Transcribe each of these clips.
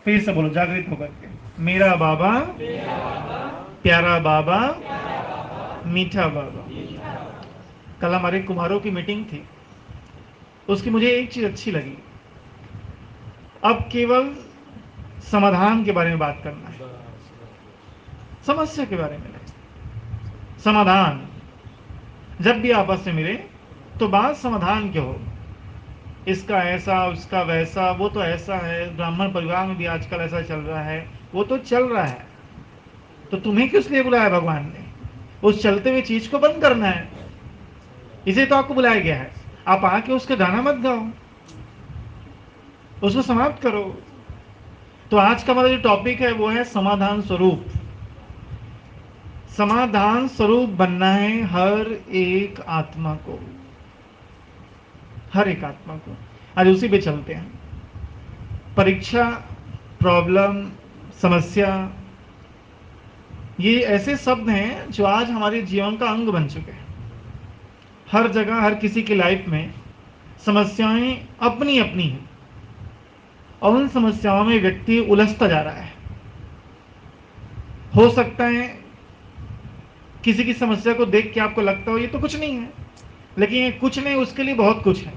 फिर से बोलो जागृत होकर के, मेरा बाबा, प्यारा बाबा, मीठा बाबा। कल हमारे कुम्हारों की मीटिंग थी, उसकी मुझे एक चीज अच्छी लगी। अब केवल समाधान के बारे में बात करना है, समस्या के बारे में नहीं। समाधान, जब भी आपस में मिले तो बात समाधान की हो। इसका ऐसा, उसका वैसा, वो तो ऐसा है, ब्राह्मण परिवार में भी आजकल ऐसा चल रहा है, वो तो चल रहा है। तो तुम्हें किस लिए बुलाया भगवान ने? उस चलते हुए चीज को बंद करना है, इसे तो आपको बुलाया गया है। आप आके उसका गाना मत गाओ, उसको समाप्त करो। तो आज का हमारा जो टॉपिक है वो है समाधान स्वरूप। समाधान स्वरूप बनना है हर एक आत्मा को, हर एक आत्मा को। आज उसी पे चलते हैं। परीक्षा, प्रॉब्लम, समस्या, ये ऐसे शब्द हैं जो आज हमारे जीवन का अंग बन चुके हैं। हर जगह, हर किसी की लाइफ में समस्याएं अपनी अपनी हैं, और उन समस्याओं में व्यक्ति उलझता जा रहा है। हो सकता है किसी की समस्या को देख के आपको लगता हो ये तो कुछ नहीं है, लेकिन ये कुछ नहीं उसके लिए बहुत कुछ है।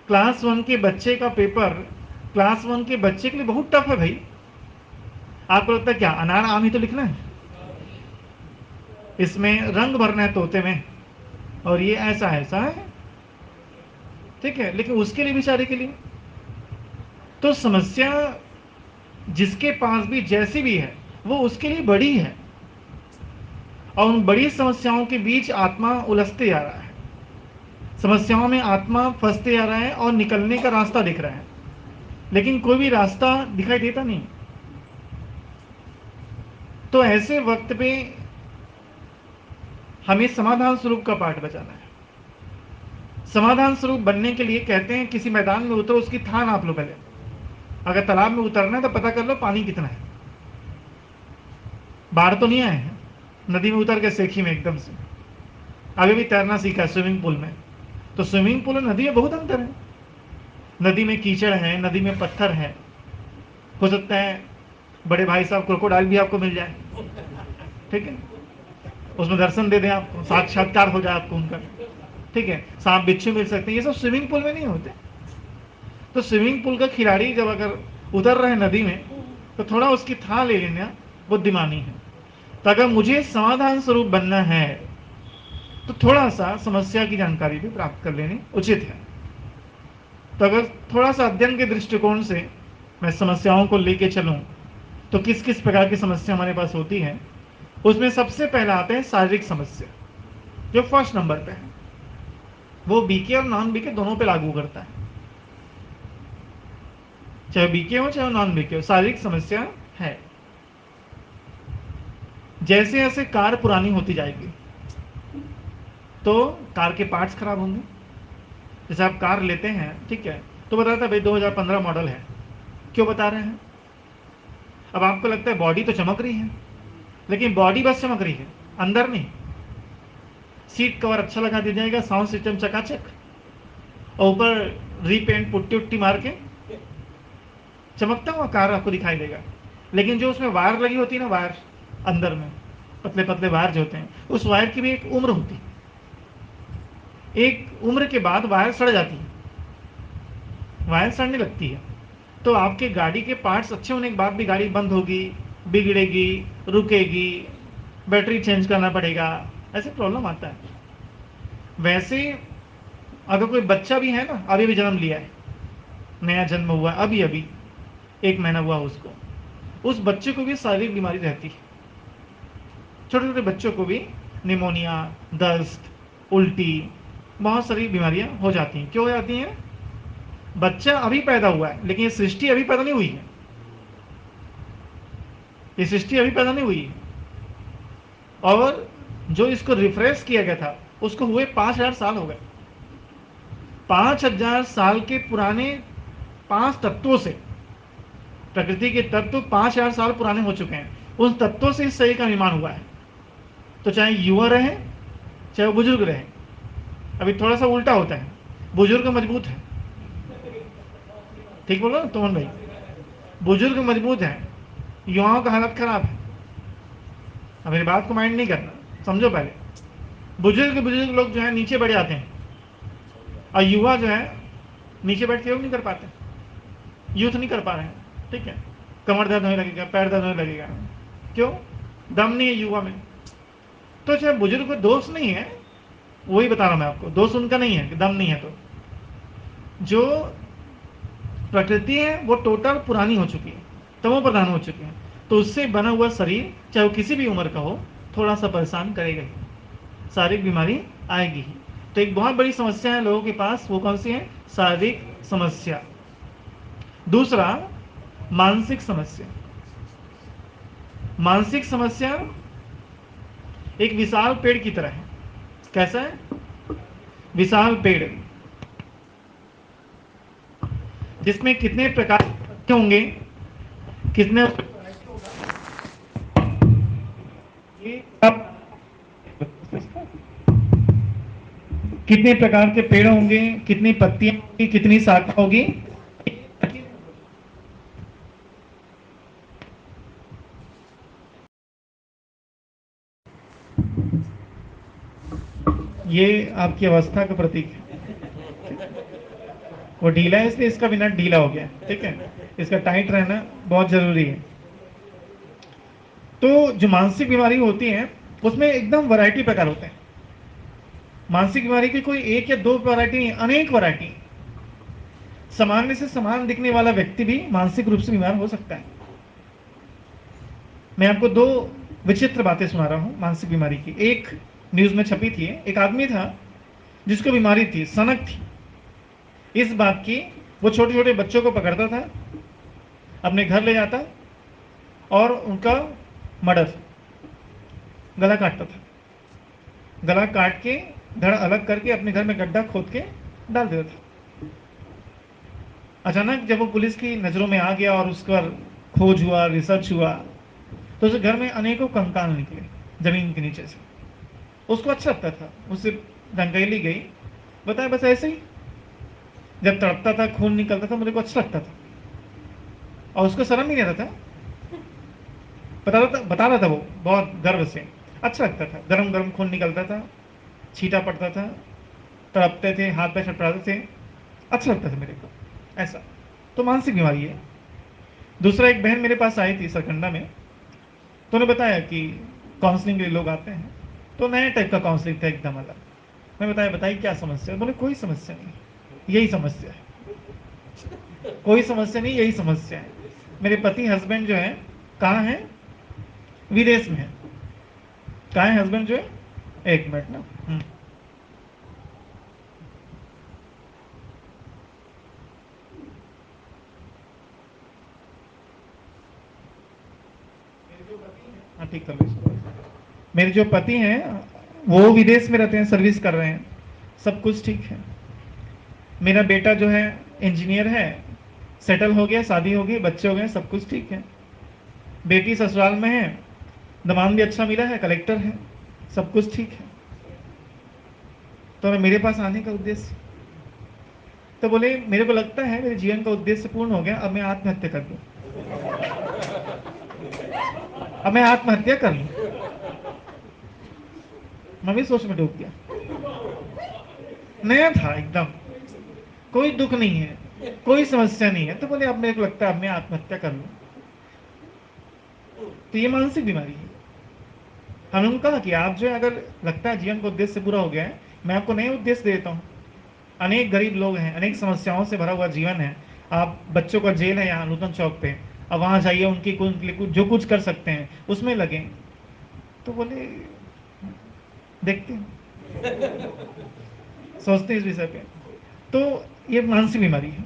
क्लास वन के बच्चे का पेपर क्लास वन के बच्चे के लिए बहुत टफ है भाई। आपको लगता है क्या अनार आम ही तो लिखना है, इसमें रंग भरना है तोते में, और ये ऐसा ऐसा है, ठीक है, लेकिन उसके लिए, बेचारे के लिए तो समस्या जिसके पास भी जैसी भी है वो उसके लिए बड़ी है। और उन बड़ी समस्याओं के बीच आत्मा उलझते जा रहा है, समस्याओं में आत्मा फंसते जा रहा है और निकलने का रास्ता दिख रहा है, लेकिन कोई भी रास्ता दिखाई देता नहीं। तो ऐसे वक्त पे हमें समाधान स्वरूप का पाठ बचाना है। समाधान स्वरूप बनने के लिए कहते हैं किसी मैदान में उतरो, उसकी थाह नाप लो पहले। अगर तालाब में उतरना है तो पता कर लो पानी कितना है। बाहर तो नहीं आए हैं, नदी में उतर के सेखी में एकदम से। अभी भी तैरना सीखा है स्विमिंग पूल में, तो स्विमिंग पूल और नदी में बहुत अंतर है। नदी में कीचड़ है, नदी में पत्थर है, हो सकता है बड़े भाई साहब क्रोकोडाइल भी आपको मिल जाए, ठीक है, उसमें दर्शन दे दें आपको, साक्षात्कार हो जाए आपको उनका, ठीक है, सांप बिच्छू मिल सकते हैं। ये सब स्विमिंग पूल में नहीं होते। तो स्विमिंग पूल का खिलाड़ी जब अगर उतर रहे नदी में तो थोड़ा उसकी थाह ले लेना बुद्धिमानी है। तो अगर मुझे समाधान स्वरूप बनना है तो थोड़ा सा समस्या की जानकारी भी प्राप्त कर लेनी उचित है। तो अगर थोड़ा सा अध्ययन के दृष्टिकोण से मैं समस्याओं को लेके चलूं तो किस किस प्रकार की समस्या हमारे पास होती है, उसमें सबसे पहला आता है शारीरिक समस्या, जो फर्स्ट नंबर पे है। वो बीके और नॉन बीके दोनों पे लागू करता है, चाहे बीके हो चाहे नॉन बीके हो, शारीरिक समस्या है। जैसे जैसे कार पुरानी होती जाएगी तो कार के पार्ट्स खराब होंगे। जैसे आप कार लेते हैं, ठीक है, तो बताता है भाई 2015 मॉडल है, क्यों बता रहे हैं? अब आपको लगता है बॉडी तो चमक रही है, लेकिन बॉडी बस चमक रही है, अंदर नहीं। सीट कवर अच्छा लगा दिया जाएगा, साउंड सिस्टम चकाचक, और ऊपर रीपेंट पुट्टी उट्टी मार के चमकता हुआ कार आपको दिखाई देगा। लेकिन जो उसमें वायर लगी होती है ना, वायर अंदर में पतले पतले वायर जो होते हैं, उस वायर की भी एक उम्र होती है। एक उम्र के बाद वायर सड़ जाती है, वायर सड़ने लगती है। तो आपके गाड़ी के पार्ट्स अच्छे होने के बाद भी गाड़ी बंद होगी, बिगड़ेगी, रुकेगी, बैटरी चेंज करना पड़ेगा, ऐसे प्रॉब्लम आता है। वैसे अगर कोई बच्चा भी है ना, अभी भी जन्म लिया है, नया जन्म हुआ है, अभी अभी 1 महीना हुआ उसको, उस बच्चे को भी शारीरिक बीमारी रहती है। छोटे छोटे बच्चों को भी निमोनिया, दस्त, उल्टी, बहुत सारी बीमारियां हो जाती हैं। क्यों हो जाती हैं? बच्चा अभी पैदा हुआ है, लेकिन ये सृष्टि अभी पैदा नहीं हुई है, ये सृष्टि अभी पैदा नहीं हुई है। और जो इसको रिफ्रेश किया गया था उसको हुए 5,000 साल हो गए। 5,000 साल के पुराने 5 तत्वों से, प्रकृति के तत्व 5,000 साल पुराने हो चुके हैं, उन तत्वों से इस शरीर का निर्माण हुआ है। तो चाहे युवा रहे चाहे वो बुजुर्ग रहे, अभी थोड़ा सा उल्टा होता है, बुजुर्ग मजबूत है, ठीक बोलो ना तुमन भाई, बुजुर्ग मजबूत हैं, युवाओं का हालत खराब है। अब मेरी बात को माइंड नहीं करना, समझो पहले। बुजुर्ग बुजुर्ग लोग जो है नीचे बैठ जाते हैं, और युवा जो है नीचे बैठ के योग नहीं कर पाते, यूथ नहीं कर पा रहे हैं, ठीक है। कमर दर्द होने लगेगा, पैर दर्द होने लगेगा, क्यों? दम नहीं है युवा में। तो चाहे बुजुर्ग को दोष नहीं है, वही बता रहा हूं मैं आपको, दोष उनका नहीं है कि दम नहीं है। तो जो प्रकृति है वो टोटल पुरानी हो चुकी है, तमो प्रधान हो चुकी है, तो उससे बना हुआ शरीर चाहे वो किसी भी उम्र का हो, थोड़ा सा परेशान करेगा ही, शारीरिक बीमारी आएगी ही। तो एक बहुत बड़ी समस्या है लोगों के पास, वो कौन सी है? शारीरिक समस्या। दूसरा, मानसिक समस्या। मानसिक समस्या एक विशाल पेड़ की तरह है। कैसा है? विशाल पेड़, जिसमें कितने प्रकार के होंगे, कितने ये अब कितने प्रकार के पेड़ होंगे, कितनी पत्तियां होंगी, कितनी शाखा होगी, ये आपकी अवस्था का प्रतीक है। वो ढीला है इसलिए इसका बिना ढीला हो गया, ठीक है। इसका टाइट रहना बहुत जरूरी है। तो जो मानसिक बीमारी होती है उसमें एकदम वैरायटी प्रकार होते हैं। मानसिक बीमारी की कोई एक या दो वैरायटी नहीं, अनेक वैरायटी। सामान्य से समान दिखने वाला व्यक्ति भी मानसिक रूप से बीमार हो सकता है। मैं आपको दो विचित्र बातें सुना रहा हूं मानसिक बीमारी की। एक न्यूज में छपी थी, एक आदमी था जिसको बीमारी थी, सनक थी इस बात की, वो छोटे छोटे बच्चों को पकड़ता था, अपने घर ले जाता और उनका मर्डर, गला काटता था। गला काट के धड़ अलग करके अपने घर में गड्ढा खोद के डाल देता था। अचानक जब वो पुलिस की नज़रों में आ गया और उस पर खोज हुआ, रिसर्च हुआ, तो उस घर में अनेकों कंकाल निकले जमीन के नीचे से। उसको अच्छा लगता था, उससे रंगैली गई, बताया बस ऐसे ही जब तड़पता था, खून निकलता था, मुझे को अच्छा लगता था, और उसको शर्म ही नहीं आता था। बता रहा था वो बहुत गर्व से, अच्छा लगता था, गरम गरम खून निकलता था, छींटा पड़ता था, तड़पते थे, हाथ पैर छटपटाते थे, अच्छा लगता था मेरे को ऐसा। तो मानसिक बीमारी है। दूसरा, एक बहन मेरे पास आई थी सरकंडा में, तो उन्होंने बताया कि काउंसलिंग के लिए लोग आते हैं, तो नया टाइप का काउंसलिंग था, एकदम अलग। मैं बताया, बताइए क्या समस्या है? बोले कोई समस्या नहीं, यही समस्या है। कोई समस्या नहीं, यही समस्या है। मेरे पति हस्बैंड जो है कहाँ है? विदेश में है। कहाँ है हस्बैंड जो है? एक मिनट ना। हाँ ठीक कर लो। मेरे जो पति हैं वो विदेश में रहते हैं, सर्विस कर रहे हैं, सब कुछ ठीक है। मेरा बेटा जो है इंजीनियर है, सेटल हो गया, शादी हो गई, बच्चे हो गए, सब कुछ ठीक है। बेटी ससुराल में है, दामाद भी अच्छा मिला है, कलेक्टर है, सब कुछ ठीक है। तो मेरे पास आने का उद्देश्य, तो बोले मेरे को लगता है मेरे जीवन का उद्देश्य पूर्ण हो गया, अब मैं आत्महत्या कर लूं, अब मैं आत्महत्या कर लूं। मैं भी सोच में डूब गया। नया था एकदम, कोई दुख नहीं है, कोई समस्या नहीं है, तो बोले अब मेरे को लगता है अब मैं आत्महत्या कर लूं। तो ये मानसिक बीमारी है। हमने उनको कहा कि आप जो है, अगर लगता है जीवन का उद्देश्य पूरा हो गया है, मैं आपको नए उद्देश्य देता हूँ। अनेक गरीब लोग हैं, अनेक समस्याओं से भरा हुआ जीवन है। आप बच्चों का जेल है यहाँ नूतन चौक पे, अब वहाँ जाइए, उनके लिए जो कुछ कर सकते हैं उसमें लगे। तो बोले देखते हैं, सोचते हैं इस विषय पे। तो ये मानसिक बीमारी है।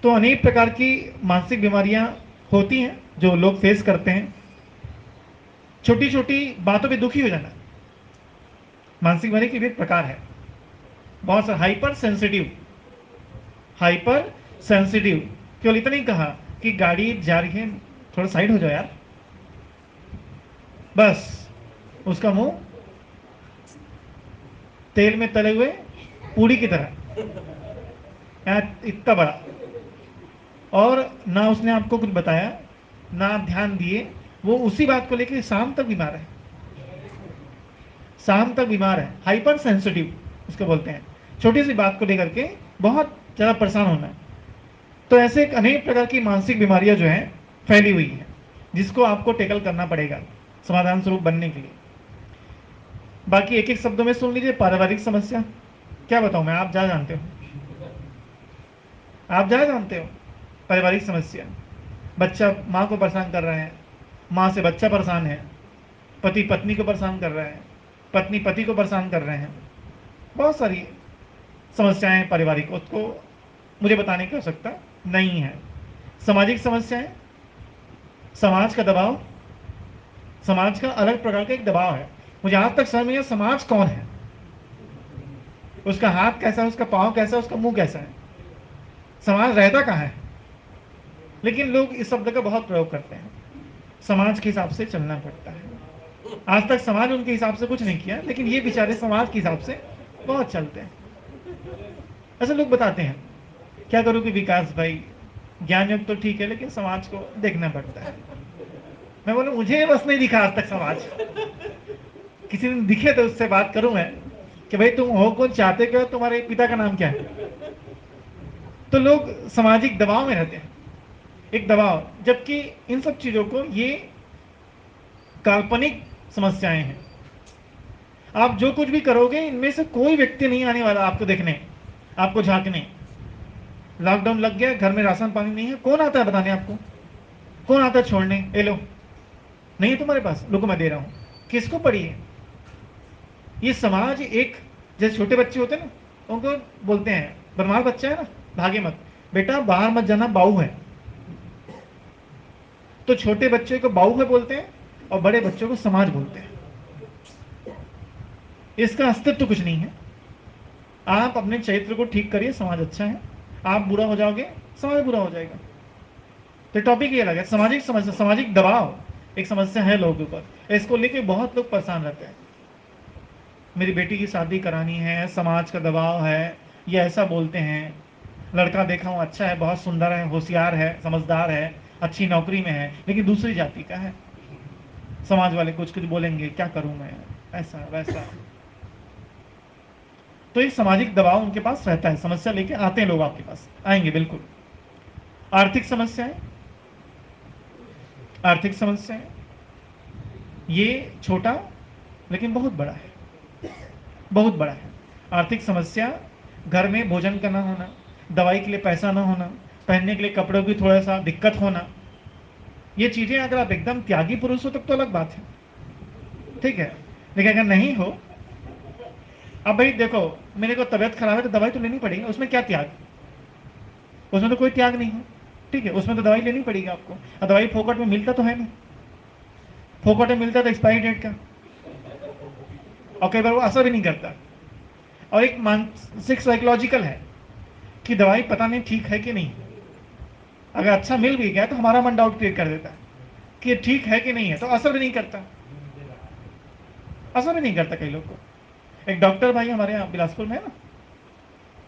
तो अनेक प्रकार की मानसिक बीमारियां होती हैं जो लोग फेस करते हैं। छोटी छोटी बातों पे दुखी हो जाना मानसिक बीमारी की भी एक प्रकार है। बहुत सा हाइपर सेंसिटिव, हाइपर सेंसिटिव, केवल इतना ही कहा कि गाड़ी जा रही है, थोड़ा साइड हो जाओ यार, बस उसका मुंह तेल में तले हुए पूड़ी की तरह, इतना बड़ा, और ना उसने आपको कुछ बताया, ना आप ध्यान दिए, वो उसी बात को लेकर शाम तक बीमार है, शाम तक बीमार है, हाइपर सेंसिटिव उसको बोलते हैं, छोटी सी बात को लेकर के बहुत ज़्यादा परेशान होना है। तो ऐसे अनेक प्रकार की मानसिक बीमारियां जो हैं फैली हुई हैं, जिसको आपको टेकल करना पड़ेगा समाधान स्वरूप बनने के लिए। बाकी एक एक शब्दों में सुन लीजिए। पारिवारिक समस्या, क्या बताऊं मैं, आप ज़्यादा जानते हो, आप ज़्यादा जानते हो। पारिवारिक समस्या, बच्चा माँ को परेशान कर रहा है, माँ से बच्चा परेशान है, पति पत्नी को परेशान कर रहा है, पत्नी पति को परेशान कर रहे हैं, बहुत सारी समस्याएं पारिवारिक, उसको मुझे बताने की आवश्यकता नहीं है। सामाजिक समस्याएं, समाज का दबाव, समाज का अलग प्रकार का एक दबाव है। मुझे आज तक समझ में नहीं आया समाज कौन है, उसका हाथ कैसा है, उसका पाँव कैसा है, उसका मुंह कैसा है, समाज रहता कहाँ है। लेकिन लोग इस शब्द का बहुत प्रयोग करते हैं। समाज के हिसाब से चलना पड़ता है। आज तक समाज उनके हिसाब से कुछ नहीं किया, लेकिन ये बेचारे समाज के हिसाब से बहुत चलते हैं। ऐसे लोग बताते हैं। क्या करूं कि विकास भाई, ज्ञान योग तो ठीक है, लेकिन समाज को देखना पड़ता है। मैं बोलूं मुझे बस नहीं दिखा आज तक समाज, किसी दिन दिखे तो उससे बात करूं मैं कि भाई तुम हो कौन, चाहते क्या हो, तुम्हारे पिता का नाम क्या है। तो लोग सामाजिक दबाव में रहते हैं, एक दबाव, जबकि इन सब चीजों को ये काल्पनिक समस्याएं हैं। आप जो कुछ भी करोगे इनमें से कोई व्यक्ति नहीं आने वाला आपको देखने, आपको झांकने। लॉकडाउन लग गया, घर में राशन पानी नहीं है, कौन आता है बताने आपको, कौन आता है छोड़ने, ये लो नहीं है तुम्हारे पास, लोगों मैं दे रहा हूं, किसको पड़ी है। ये समाज एक, जैसे छोटे बच्चे होते हैं ना, उनको बोलते हैं, बदमाश बच्चा है ना, भागे मत बेटा, बाहर मत जाना, बाऊ है। तो छोटे बच्चे को बाऊ है बोलते हैं, और बड़े बच्चों को समाज बोलते हैं। इसका अस्तित्व कुछ नहीं है। आप अपने चरित्र को ठीक करिए, समाज अच्छा है। आप बुरा हो जाओगे, समाज बुरा हो जाएगा। तो टॉपिक ये अलग है। सामाजिक समस्या, सामाजिक दबाव एक समस्या है लोगों के ऊपर, इसको लेके बहुत लोग परेशान रहते हैं। मेरी बेटी की शादी करानी है, समाज का दबाव है, ये ऐसा बोलते हैं। लड़का देखा हूँ अच्छा है, बहुत सुंदर है, होशियार है, समझदार है, अच्छी नौकरी में है, लेकिन दूसरी जाति का है। समाज वाले कुछ कुछ बोलेंगे, क्या करूं मैं, ऐसा वैसा। तो एक सामाजिक दबाव उनके पास रहता है, समस्या लेके आते हैं लोग, आपके पास आएंगे बिल्कुल। आर्थिक समस्याएं, आर्थिक समस्याएं, ये छोटा लेकिन बहुत बड़ा है, बहुत बड़ा है। आर्थिक समस्या, घर में भोजन का ना होना, दवाई के लिए पैसा ना होना, पहनने के लिए कपड़ों की थोड़ा सा दिक्कत होना, ये चीजें अगर आप एकदम त्यागी पुरुष हो तब तो अलग बात है, ठीक है। लेकिन अगर नहीं हो, अब भाई देखो, मेरे को तबियत खराब है तो दवाई तो लेनी पड़ेगी, उसमें क्या त्याग, उसमें तो कोई त्याग नहीं है, ठीक है, उसमें तो दवाई लेनी पड़ेगी आपको। और दवाई फोकट में मिलता तो है नहीं, फोकट में मिलता तो एक्सपायरी डेट का, और कई बार वो असर भी नहीं करता। और एक मानसिक साइकोलॉजिकल है कि दवाई पता नहीं ठीक है कि नहीं, अगर अच्छा मिल भी गया तो हमारा मन डाउट क्रिएट कर देता है कि ठीक है कि नहीं है, तो असर भी नहीं करता, असर भी नहीं करता कई लोग को। एक डॉक्टर भाई हमारे यहाँ बिलासपुर में है ना,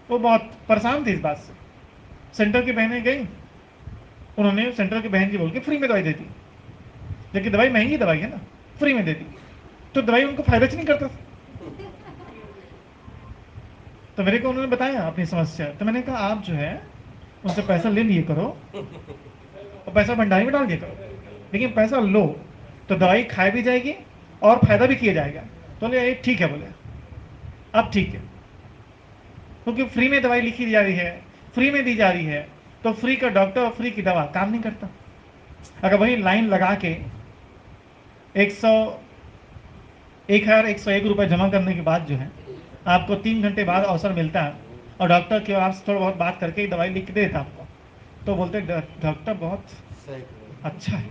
वो बहुत परेशान थे इस बात से। सेंटर की बहनें गई, उन्होंने सेंटर की बहन जी बोल के फ्री में दवाई दे दी, जबकि दवाई महंगी दवाई है ना, फ्री में दे दी, तो दवाई उनको फायदा नहीं करता था। तो मेरे को उन्होंने बताया अपनी समस्या, तो मैंने कहा आप जो है उनसे पैसा ले लिए करो और पैसा भंडारी में डाल दिया करो, लेकिन पैसा लो तो दवाई खाई भी जाएगी और फायदा भी किया जाएगा। तो बोले ये ठीक है, बोले अब ठीक है, क्योंकि फ्री में दवाई लिखी जा रही है, फ्री में दी जा रही है, तो फ्री का डॉक्टर और फ्री की दवा काम नहीं करता। अगर वही लाइन लगा के 100 1,101 रुपये जमा करने के बाद जो है आपको 3 घंटे बाद अवसर मिलता है, और डॉक्टर के आपसे थोड़ा बहुत बात करके ही दवाई लिख के दे देता आपको, तो बोलते डॉक्टर बहुत अच्छा है,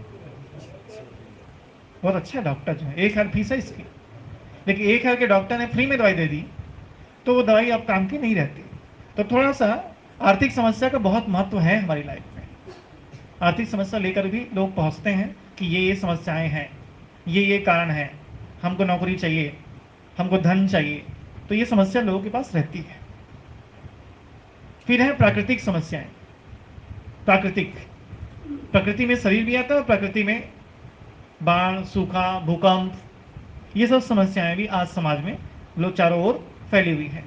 बहुत अच्छा है डॉक्टर जो है, 1,000 फीस है इसकी, लेकिन 1,000 के डॉक्टर ने फ्री में दवाई दे दी, तो वो दवाई अब काम की नहीं रहती। तो थोड़ा सा आर्थिक समस्या का बहुत महत्व है हमारी लाइफ में। आर्थिक समस्या लेकर भी लोग पहुंचते हैं कि ये समस्याएं हैं, ये कारण है, हमको नौकरी चाहिए, हमको धन चाहिए, तो ये समस्या लोगों के पास रहती है। फिर है प्राकृतिक समस्याएं। प्राकृतिक, प्रकृति में शरीर भी आता है और प्रकृति में बाढ़, सूखा, भूकंप, ये सब समस्याएं भी आज समाज में लोग चारों ओर फैली हुई है।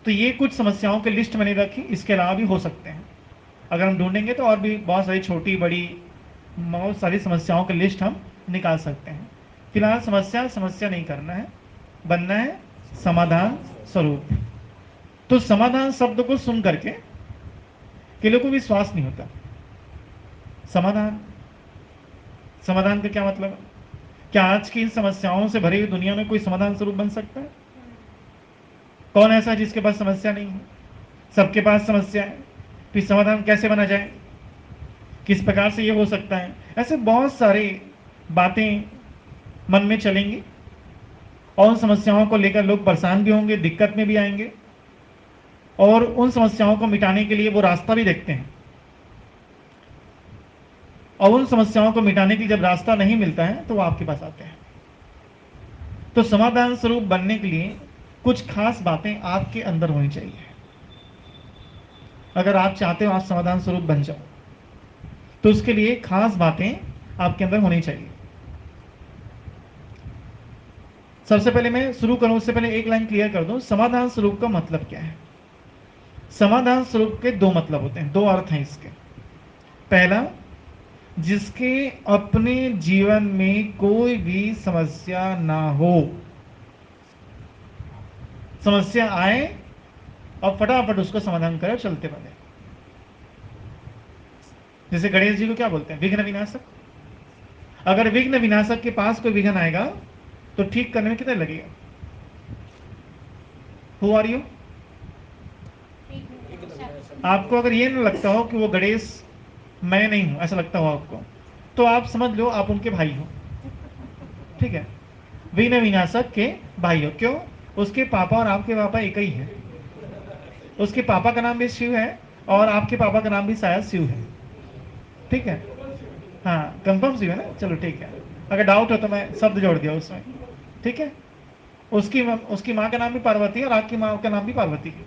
तो ये कुछ समस्याओं की लिस्ट मैंने रखी, इसके अलावा भी हो सकते हैं। अगर हम ढूंढेंगे तो और भी बहुत सारी छोटी बड़ी बहुत सारी समस्याओं की लिस्ट हम निकाल सकते हैं। फिलहाल समस्या समस्या नहीं करना है, बनना है समाधान स्वरूप। तो समाधान शब्द को सुन करके के लोगों को विश्वास नहीं होता। समाधान, समाधान का क्या मतलब है? क्या आज की इन समस्याओं से भरी हुई दुनिया में कोई समाधान स्वरूप बन सकता है? कौन ऐसा है जिसके पास समस्या नहीं है? सबके पास समस्या है। फिर समाधान कैसे बना जाए, किस प्रकार से ये हो सकता है? ऐसे बहुत सारी बातें मन में चलेंगी और उन समस्याओं को लेकर लोग परेशान भी होंगे, दिक्कत में भी आएंगे, और उन समस्याओं को मिटाने के लिए वो रास्ता भी देखते हैं। और उन समस्याओं को मिटाने के लिए जब रास्ता नहीं मिलता है तो वो आपके पास आते हैं। तो समाधान स्वरूप बनने के लिए कुछ खास बातें आपके अंदर होनी चाहिए। अगर आप चाहते हो आप समाधान स्वरूप बन जाओ तो उसके लिए खास बातें आपके अंदर होनी चाहिए। सबसे पहले मैं शुरू करूं उससे पहले एक लाइन क्लियर कर दूं, समाधान स्वरूप का मतलब क्या है। समाधान स्वरूप के दो मतलब होते हैं, दो अर्थ हैं इसके। पहला, जिसके अपने जीवन में कोई भी समस्या ना हो, समस्या आए और फटाफट उसको समाधान करे, चलते बने। जैसे गणेश जी को क्या बोलते हैं? विघ्न विनाशक। अगर विघ्न विनाशक के पास कोई विघ्न आएगा तो ठीक करने में कितना लगेगा? Who are you? आपको अगर ये ना लगता हो कि वो गणेश मैं नहीं हूं, ऐसा लगता हो आपको, तो आप समझ लो आप उनके भाई हो। ठीक है, विघ्न विनाशक के भाई हो। क्यों? उसके पापा और आपके पापा एक ही है। उसके पापा का नाम भी शिव है और आपके पापा का नाम भी शायद शिव है। ठीक है, हाँ कंफर्म शिव है ना? चलो ठीक है, अगर डाउट हो तो मैं शब्द जोड़ दिया उसमें। ठीक है, उसकी माँ का नाम भी पार्वती है और आपकी माँ का नाम भी पार्वती है।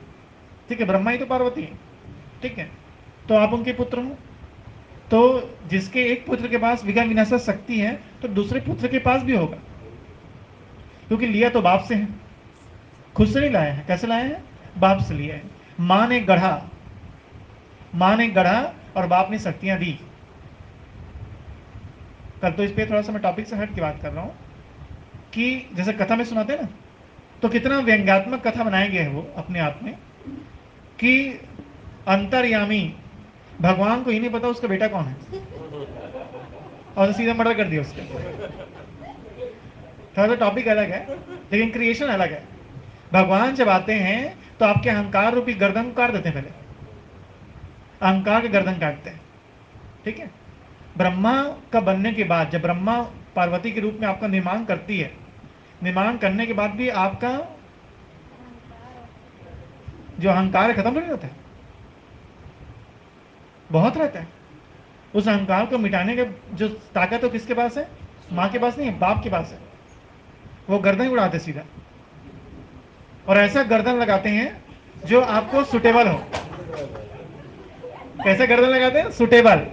ठीक है, ब्रह्मा ही तो पार्वती है। ठीक है, तो आप उनके पुत्र हो। तो जिसके एक पुत्र के पास विघ्न विनाशक शक्ति है तो दूसरे पुत्र के पास भी होगा, क्योंकि लिया तो बाप से है, खुद से नहीं लाया है। कैसे लाया है? बाप से लिया है। माँ ने गढ़ा, माँ ने गढ़ा और बाप ने शक्तियां दी। कल तो इस पे थोड़ा सा मैं टॉपिक से हट के बात कर रहा हूं कि जैसे कथा में सुनाते हैं ना, तो कितना व्यंग्यात्मक कथा बनाया गया है वो अपने आप में, कि अंतर्यामी भगवान को ही नहीं पता उसका बेटा कौन है और सीधा मर्डर कर दिया उसका। थोड़ा सा टॉपिक अलग है लेकिन क्रिएशन अलग है। भगवान जब आते हैं तो आपके अहंकार रूपी गर्दन काट देते हैं। पहले अहंकार के गर्दन काटते हैं। ठीक है, ब्रह्मा का बनने के बाद जब ब्रह्मा पार्वती के रूप में आपका निर्माण करती है, निर्माण करने के बाद भी आपका जो अहंकार है खत्म नहीं होता है, बहुत रहता है। उस अहंकार को मिटाने का जो ताकत है किसके पास है? माँ के पास नहीं है, बाप के पास है। वो गर्दन ही उड़ाते सीधा, और ऐसा गर्दन लगाते हैं जो आपको सुटेबल हो। कैसे गर्दन लगाते हैं? सुटेबल।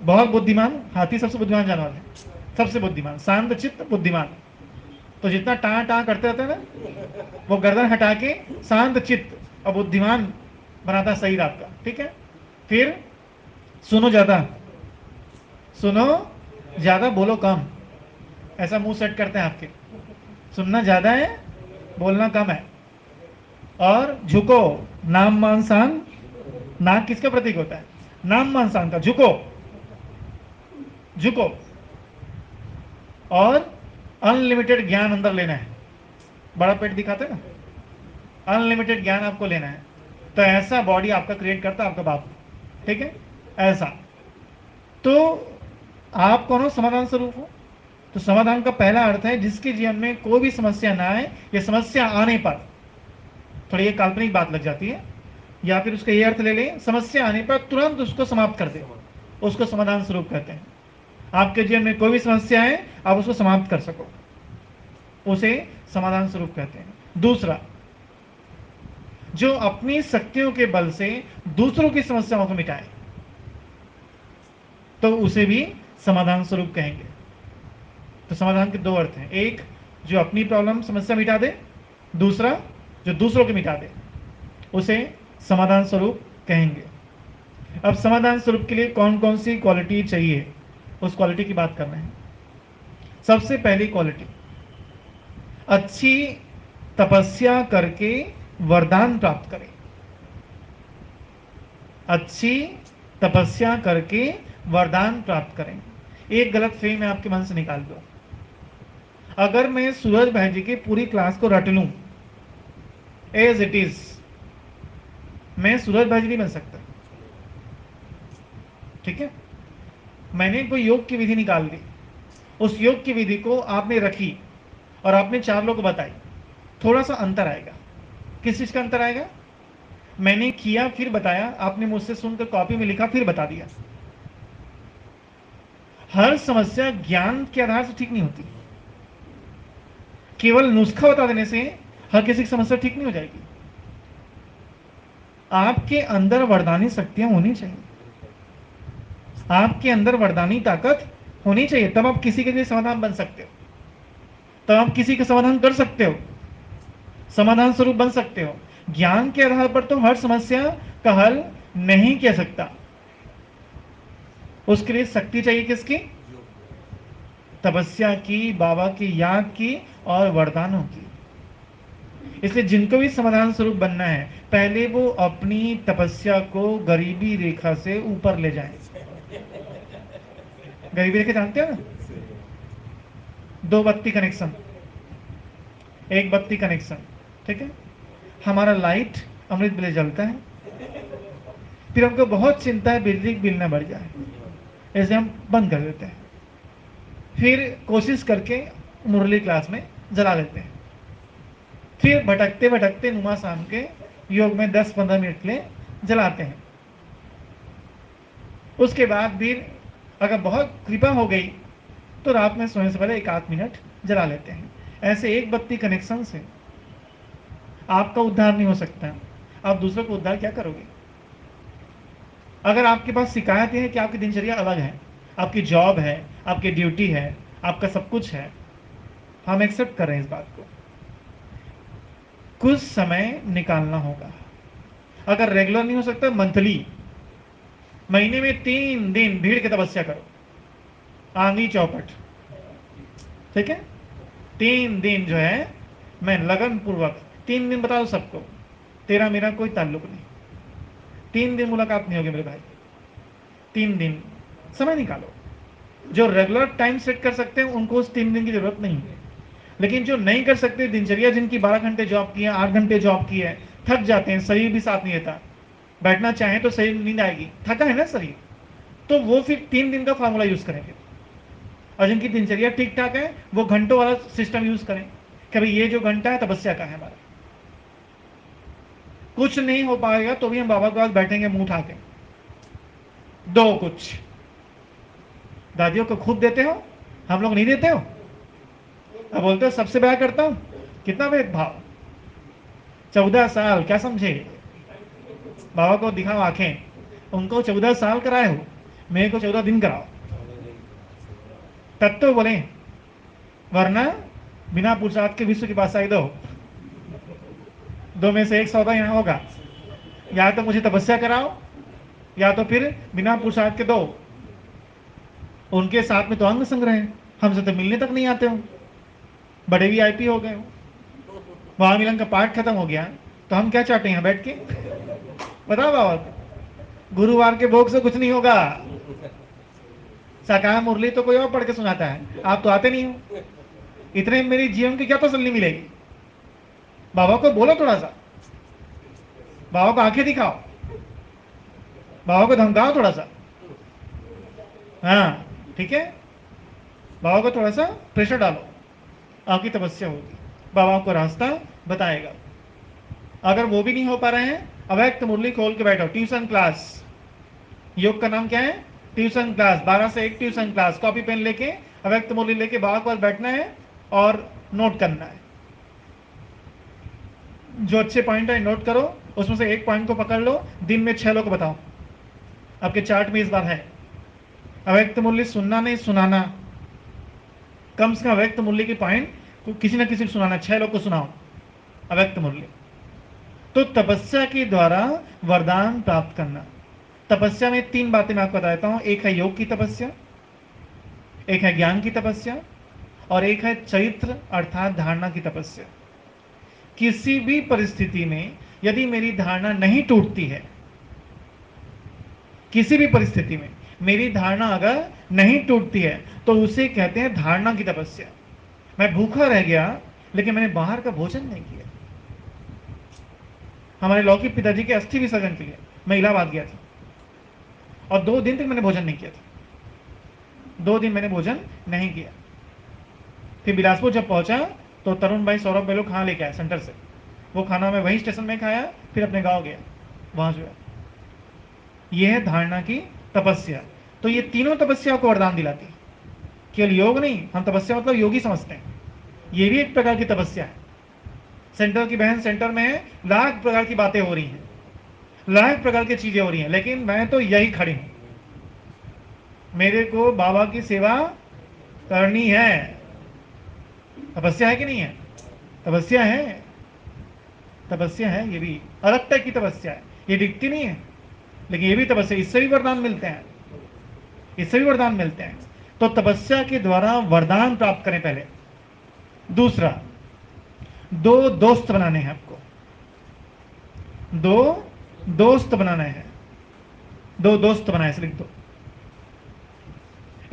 बहुत बुद्धिमान, हाथी सबसे बुद्धिमान जानवर है, सबसे बुद्धिमान, शांत चित्त बुद्धिमान। तो जितना टाँ टाँ करते रहते हैं ना, वो गर्दन हटा के शांत चित्त और बुद्धिमान बनाता है शरीर आपका। ठीक है, फिर सुनो ज्यादा, सुनो ज्यादा, बोलो कम। ऐसा मुंह सेट करते हैं आपके, सुनना ज्यादा है, बोलना कम है। और झुको, नाम मान शान। नाक किसका प्रतीक होता है? नाम मान शान का। झुको, झुको। और अनलिमिटेड ज्ञान अंदर लेना है। बड़ा पेट दिखाते हैं ना, अनलिमिटेड ज्ञान आपको लेना है। तो ऐसा बॉडी आपका क्रिएट करता है आपका बाप। ठीक है, ऐसा। तो आप कौन हो? समाधान स्वरूप हो। तो समाधान का पहला अर्थ है जिसके जीवन में कोई भी समस्या ना आए, या समस्या आने पर, थोड़ी ये काल्पनिक बात लग जाती है, या फिर उसका ये अर्थ ले लें, समस्या आने पर तुरंत उसको समाप्त कर दे, उसको समाधान स्वरूप कहते हैं। आपके जीवन में कोई भी समस्या है, आप उसको समाप्त कर सको, उसे समाधान स्वरूप कहते हैं। दूसरा, जो अपनी शक्तियों के बल से दूसरों की समस्याओं को मिटाए, तो उसे भी समाधान स्वरूप कहेंगे। तो समाधान के दो अर्थ हैं, एक जो अपनी प्रॉब्लम समस्या मिटा दे, दूसरा जो दूसरों की मिटा दे, उसे समाधान स्वरूप कहेंगे। अब समाधान स्वरूप के लिए कौन कौन सी क्वालिटी चाहिए, उस क्वालिटी की बात कर रहे हैं। सबसे पहली क्वालिटी, अच्छी तपस्या करके वरदान प्राप्त करें। अच्छी तपस्या करके वरदान प्राप्त करें। एक गलत फहमी मैं आपके मन से निकाल दूं, अगर मैं सूरज भाई जी की पूरी क्लास को रट लूं एज इट इज, मैं सूरज भाई जी नहीं बन सकता। ठीक है, मैंने कोई योग की विधि निकाल दी, उस योग की विधि को आपने रखी और आपने 4 लोगों को बताई, थोड़ा सा अंतर आएगा। किस चीज का अंतर आएगा? मैंने किया फिर बताया, आपने मुझसे सुनकर कॉपी में लिखा फिर बता दिया। हर समस्या ज्ञान के आधार से ठीक नहीं होती। केवल नुस्खा बता देने से हर किसी की समस्या ठीक नहीं हो जाएगी। आपके अंदर वरदानी शक्तियां होनी चाहिए, आपके अंदर वरदानी ताकत होनी चाहिए, तब आप किसी के लिए समाधान बन सकते हो, तब आप किसी का समाधान कर सकते हो, समाधान स्वरूप बन सकते हो। ज्ञान के आधार पर तो हर समस्या का हल नहीं किया सकता, उसके लिए शक्ति चाहिए किसकी? तपस्या की, बाबा की याद की और वरदानों की। इसलिए जिनको भी समाधान स्वरूप बनना है, पहले वो अपनी तपस्या को गरीबी रेखा से ऊपर ले जाएं। गरीबी रेखा जानते हो ना? 2 बत्ती कनेक्शन, 1 बत्ती कनेक्शन, ठीक है। हमारा लाइट अमृत बिल जलता है, फिर हमको बहुत चिंता है बिजली बिल ना बढ़ जाए, इसलिए हम बंद कर देते हैं, फिर कोशिश करके मुरली क्लास में जला लेते हैं, फिर भटकते भटकते नुमा शाम के योग में 10-15 मिनट के लिए जलाते हैं। उसके बाद फिर अगर बहुत कृपा हो गई तो रात में सोने से पहले 1-8 मिनट जला लेते हैं। ऐसे 1 बत्ती कनेक्शन से आपका उद्धार नहीं हो सकता, आप दूसरों को उद्धार क्या करोगे? अगर आपके पास शिकायत है कि आपकी दिनचर्या अलग है, आपकी जॉब है, आपकी ड्यूटी है, आपका सब कुछ है, हम एक्सेप्ट कर रहे हैं इस बात को, कुछ समय निकालना होगा। अगर रेगुलर नहीं हो सकता, मंथली, महीने में 3 दिन भीड़ की तपस्या करो, आंधी चौपट, ठीक है। 3 दिन जो है मैं लगन पूर्वक 3 दिन बता दो सबको, तेरा मेरा कोई ताल्लुक नहीं, 3 दिन मुलाकात नहीं होगी मेरे भाई, 3 दिन समय निकालो। जो रेगुलर टाइम सेट कर सकते हैं उनको उस 3 दिन की जरूरत नहीं है, लेकिन जो नहीं कर सकते, दिनचर्या जिनकी 12 घंटे जॉब की है, 8 घंटे जॉब की है, थक जाते हैं, शरीर भी साथ नहीं देता, बैठना चाहे तो शरीर नींद आएगी, थका है ना शरीर, तो वो फिर 3 दिन का फार्मूला यूज करेंगे। और जिनकी दिनचर्या ठीक ठाक है वो घंटों वाला सिस्टम यूज करें कि भाई ये जो घंटा है तपस्या का है हमारा। कुछ नहीं हो पाएगा तो भी हम बाबा के पास बैठेंगे मुंह उठा के, दो कुछ। दादियों को खूब देते हो, हम लोग नहीं देते हो। अब बोलते हो सबसे ब्याह करता हूं, कितना भेदभाव। 14 साल क्या समझे? बाबा को दिखाओ आंखें, उनको 14 साल कराए हो, मेरे को 14 दिन कराओ, तब तो बोले, वरना बिना पुरुषार्थ के विश्व की बादशाही दो। दो में से एक सौदा यहाँ होगा, या तो मुझे तपस्या कराओ या तो फिर बिना पुरुषार्थ के दो। उनके साथ में तो अंग संग्रह है, हमसे तो मिलने तक नहीं आते हो, बड़े वीआईपी हो गए हो, वहां मिलन का पाठ खत्म हो गया तो हम क्या चाहते हैं बैठ के? बताओ बाबा को, गुरुवार के भोग से कुछ नहीं होगा। साकार मुरली तो कोई और पढ़ के सुनाता है, आप तो आते नहीं हो, इतने में मेरी जीवन की क्या तसल्ली मिलेगी? बाबा को बोलो थोड़ा सा, बाबा को आंखें दिखाओ, बाबा को धमकाओ थोड़ा सा, हाँ ठीक है, बाबा को थोड़ा सा प्रेशर डालो, आपकी तपस्या होगी, बाबा को रास्ता बताएगा। अगर वो भी नहीं हो पा रहे हैं, अवैक्त मुरली खोल के बैठो, ट्यूशन क्लास, योग का नाम क्या है? ट्यूशन क्लास, 12 से 1 ट्यूशन क्लास, कॉपी पेन लेके अव्यक्त मुरली लेके बाबा के पास बैठना है और नोट करना है, जो अच्छे पॉइंट है नोट करो, उसमें से एक पॉइंट को पकड़ लो, दिन में 6 लोग को बताओ। आपके चार्ट में इस बार है अव्यक्त मूल्य, सुनना नहीं सुनाना, कम से कम अव्यक्त मूल्य की पॉइंट किसी ना किसी को सुनाना, 6 लोग को सुनाओ अव्यक्त मूल्य। तो तपस्या के द्वारा वरदान प्राप्त करना। तपस्या में 3 बातें मैं आपको बता देता हूं, एक है योग की तपस्या, एक है ज्ञान की तपस्या, और एक है चरित्र अर्थात धारणा की तपस्या। किसी भी परिस्थिति में यदि मेरी धारणा नहीं टूटती है, किसी भी परिस्थिति में मेरी धारणा अगर नहीं टूटती है, तो उसे कहते हैं धारणा की तपस्या। मैं भूखा रह गया लेकिन मैंने बाहर का भोजन नहीं किया। हमारे लौकिक पिताजी के अस्थि विसर्जन के लिए मैं इलाहाबाद गया था और 2 दिन तक मैंने भोजन नहीं किया था, 2 दिन मैंने भोजन नहीं किया। फिर बिलासपुर जब पहुंचा तो तरुण भाई सौरभ भाई लोग खाना लेके आए सेंटर से, वो खाना मैं वहीं स्टेशन में खाया, फिर अपने गांव गया, वहां जो है यह है धारणा की तपस्या। तो ये तीनों तपस्या को वरदान दिलाती है, केवल योग नहीं। हम तपस्या मतलब योगी समझते हैं, ये भी एक प्रकार की तपस्या है। सेंटर की बहन सेंटर में है, लाख प्रकार की बातें हो रही हैं, लाख प्रकार की चीजें हो रही हैं, लेकिन मैं तो यही खड़ी हूं, मेरे को बाबा की सेवा करनी है। तपस्या है कि नहीं है? तपस्या है, तपस्या है। ये भी अलग टाइप की तपस्या है, ये दिखती नहीं है लेकिन ये भी तपस्या, इससे भी वरदान मिलते हैं, इससे भी वरदान मिलते हैं। तो तपस्या के द्वारा वरदान प्राप्त करें पहले। दूसरा, 2 दोस्त बनाने हैं आपको, 2 दोस्त बनाना है, 2 दोस्त बनाए, लिख दो।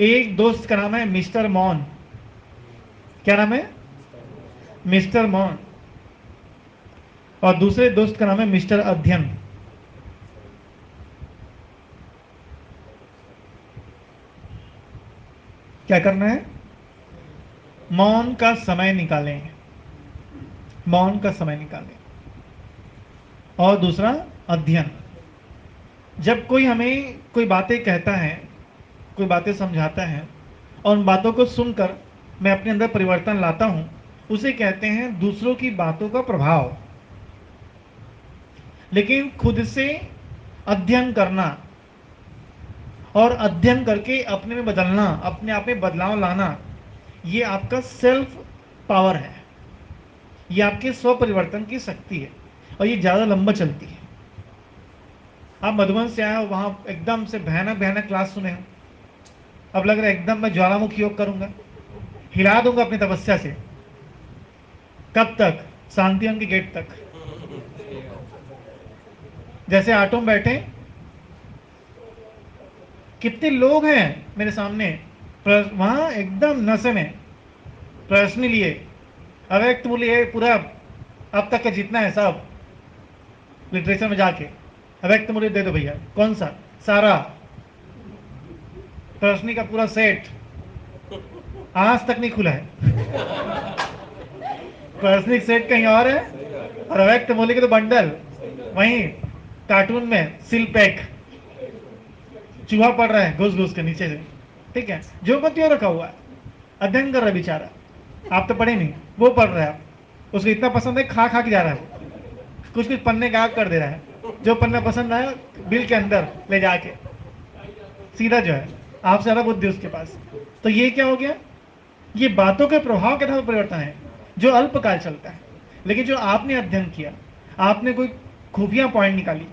एक दोस्त का नाम है मिस्टर मौन। क्या नाम है? मिस्टर मौन। और दूसरे दोस्त का नाम है मिस्टर अध्ययन। क्या करना है? मौन का समय निकालें, मौन का समय निकालें। और दूसरा अध्ययन। जब कोई हमें कोई बातें कहता है, कोई बातें समझाता है और उन बातों को सुनकर मैं अपने अंदर परिवर्तन लाता हूं, उसे कहते हैं दूसरों की बातों का प्रभाव। लेकिन खुद से अध्ययन करना और अध्ययन करके अपने में बदलना, अपने आप में बदलाव लाना, ये आपका सेल्फ पावर है, ये आपके स्व परिवर्तन की शक्ति है और ये ज़्यादा लंबा चलती है। आप मधुबन से आए हो, वहां एकदम से भयानक भयानक क्लास सुने हो, अब लग रहा है एकदम मैं ज्वालामुखी योग करूंगा, हिला दूंगा अपनी तपस्या से। कब तक? शांतिवन के गेट तक। जैसे ऑटो में बैठे, कितने लोग हैं मेरे सामने, वहां एकदम नशे में प्रश्न लिए, अव्यक्त मूल्य पूरा अब तक का जितना है सब लिटरेचर में जाके अव्यक्त मूल्य दे दो भैया, कौन सा? सारा प्रश्नी का पूरा सेट आज तक नहीं खुला है। प्रश्निक सेट कहीं और है और अव्यक्त मूल्य के तो बंडल वहीं कार्टून में सिल पैक, चूहा पड़ रहा है घुस घुस के नीचे से, ठीक है, जो बत्तियों रखा हुआ है, अध्ययन कर रहा है बेचारा। आप तो पढ़े नहीं, वो पढ़ रहा है, उसको इतना पसंद है खा खा के जा रहा है, कुछ कुछ पन्ने गायब कर दे रहा है, जो पन्ना पसंद आया बिल के अंदर ले जाके सीधा जो है, आपसे ज्यादा बुद्धि उसके पास। तो ये क्या हो गया? ये बातों के प्रभाव के तहत परिवर्तन है जो अल्पकाल चलता है। लेकिन जो आपने अध्ययन किया, आपने कोई खूबियां पॉइंट निकाली,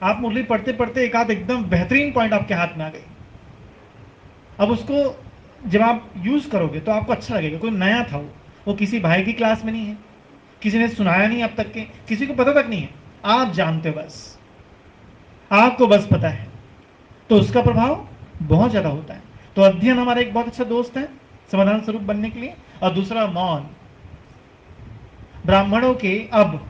आप मुरली पढ़ते पढ़ते एक आध एकदम बेहतरीन पॉइंट आपके हाथ में आ गई, अब उसको जब आप यूज करोगे तो आपको अच्छा लगेगा। कोई नया था, वो किसी भाई की क्लास में नहीं है, किसी ने सुनाया नहीं अब तक के, किसी को पता तक नहीं है, आप जानते हो, बस आपको बस पता है, तो उसका प्रभाव बहुत ज्यादा होता है। तो अध्ययन हमारा एक बहुत अच्छा दोस्त है समाधान स्वरूप बनने के लिए। और दूसरा मौन। ब्राह्मणों के अब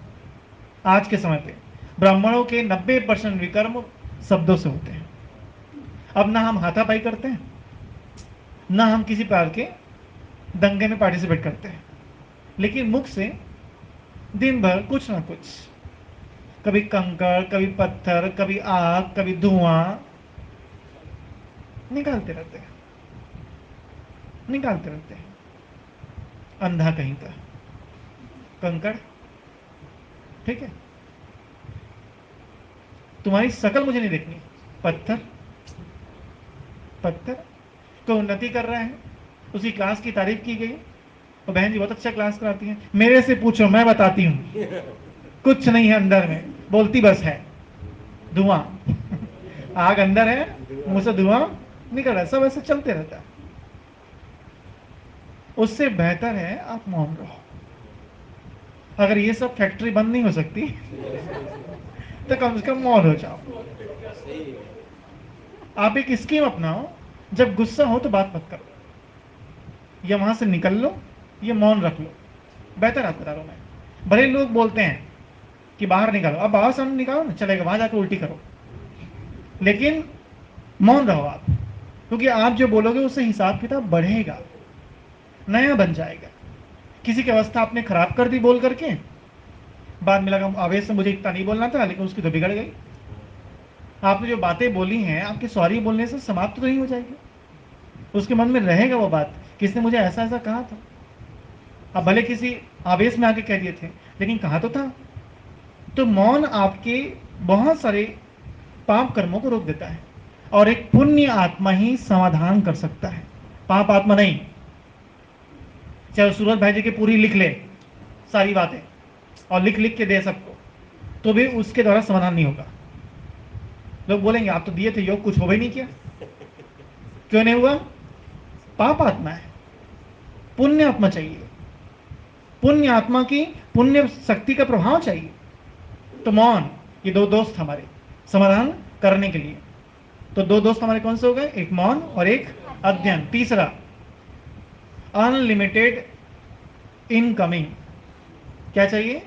आज के समय पे ब्राह्मणों के 90% विकर्म शब्दों से होते हैं। अब ना हम हाथापाई करते हैं, ना हम किसी प्रकार के दंगे में पार्टिसिपेट करते हैं, लेकिन मुख से दिन भर कुछ ना कुछ, कभी कंकड़, कभी पत्थर, कभी आग, कभी धुआं निकालते रहते हैं, निकालते रहते हैं। अंधा कहीं का कंकड़, ठीक है, तुम्हारी शकल मुझे नहीं देखनी। पत्थर, पत्थर कोई उन्नति कर रहा है, उसकी क्लास की तारीफ की गई, और बहन जी बहुत अच्छा क्लास कराती हैं, मेरे से पूछो मैं बताती हूँ, कुछ नहीं है अंदर में, बोलती बस है धुआं। आग अंदर है, मुंह से धुआं निकल रहा है, सब ऐसे चलते रहता है। उससे बेहतर है आप मौन रहो। अगर ये सब फैक्ट्री बंद नहीं हो सकती तो कम से कम मौन हो जाओ। आप एक स्कीम अपनाओ, जब गुस्सा हो तो बात मत करो, या वहां से निकल लो, या मौन रख लो, बेहतर आता है। में भले लोग बोलते हैं कि बाहर निकालो, अब बाहर सामने निकालो ना, चलेगा, वहां जाकर उल्टी करो, लेकिन मौन रहो आप, क्योंकि आप जो बोलोगे उससे हिसाब किताब बढ़ेगा, नया बन जाएगा। किसी की अवस्था आपने खराब कर दी बोल करके, बाद में लगा आवेश से मुझे इतना नहीं बोलना था, लेकिन उसकी तो बिगड़ गई। आपने जो बातें बोली हैं आपके सॉरी बोलने से समाप्त तो नहीं हो जाएगी, उसके मन में रहेगा वो बात, किसने मुझे ऐसा ऐसा कहा था। अब भले किसी आवेश में आके कह दिए थे, लेकिन कहा तो था। तो मौन आपके बहुत सारे पाप कर्मों को रोक देता है, और एक पुण्य आत्मा ही समाधान कर सकता है, पाप आत्मा नहीं। चाहे सूरज भाई जी की पूरी लिख ले सारी बातें, और लिख लिख के दे सबको, तो भी उसके द्वारा समाधान नहीं होगा। लोग बोलेंगे आप तो दिए थे योग, कुछ हो भी नहीं किया। क्यों नहीं हुआ? पाप आत्मा है, पुण्य आत्मा चाहिए, पुण्य आत्मा की पुण्य शक्ति का प्रभाव चाहिए। तो मौन, ये दो दोस्त हमारे समाधान करने के लिए। तो दो दोस्त हमारे कौन से हो गए? एक मौन और एक अध्ययन। तीसरा, अनलिमिटेड इनकमिंग। क्या चाहिए?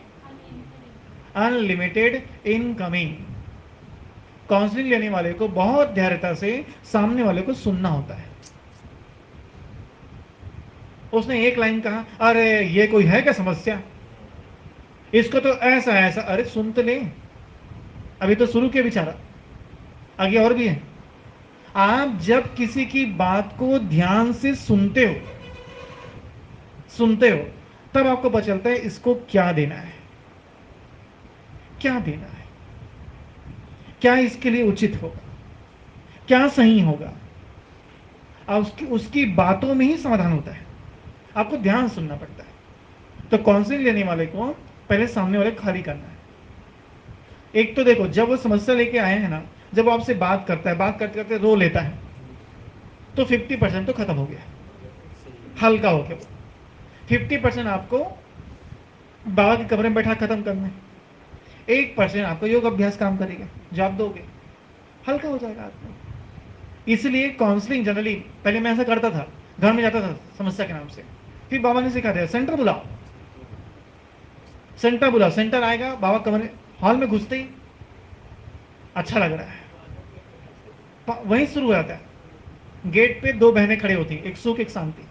Unlimited incoming. काउंसलिंग लेने वाले को बहुत धैर्यता से सामने वाले को सुनना होता है। उसने एक लाइन कहा, अरे ये कोई है क्या समस्या, इसको तो ऐसा ऐसा, अरे सुन तो ले, अभी तो शुरू किया बेचारा, आगे और भी है। आप जब किसी की बात को ध्यान से सुनते हो, सुनते हो, तब आपको पता चलता है इसको क्या देना है, क्या देना है, क्या इसके लिए उचित होगा, क्या सही होगा। और उसकी उसकी बातों में ही समाधान होता है, आपको ध्यान सुनना पड़ता है। तो काउंसलिंग लेने वाले को पहले सामने वाले को खाली करना है। एक तो देखो, जब वो समस्या लेके आए हैं ना, जब वो आपसे बात करता है, बात करते करते रो लेता है, तो 50% तो खत्म हो गया, हल्का हो गया। 50% आपको बाबा के कमरे में बैठा खत्म करना है। 1% आपका योग अभ्यास काम करेगा, जो आप दोगे हल्का हो जाएगा आदमी। इसलिए काउंसलिंग जनरली, पहले मैं ऐसा करता था, घर में जाता था समस्या के नाम से, फिर बाबा ने सिखा दिया सेंटर बुलाओ, सेंटर बुलाओ। सेंटर आएगा, बाबा कमरे हॉल में घुसते ही अच्छा लग रहा है, वहीं शुरू हो जाता है। गेट पे दो बहनें खड़ी होती, एक सुख एक शांति,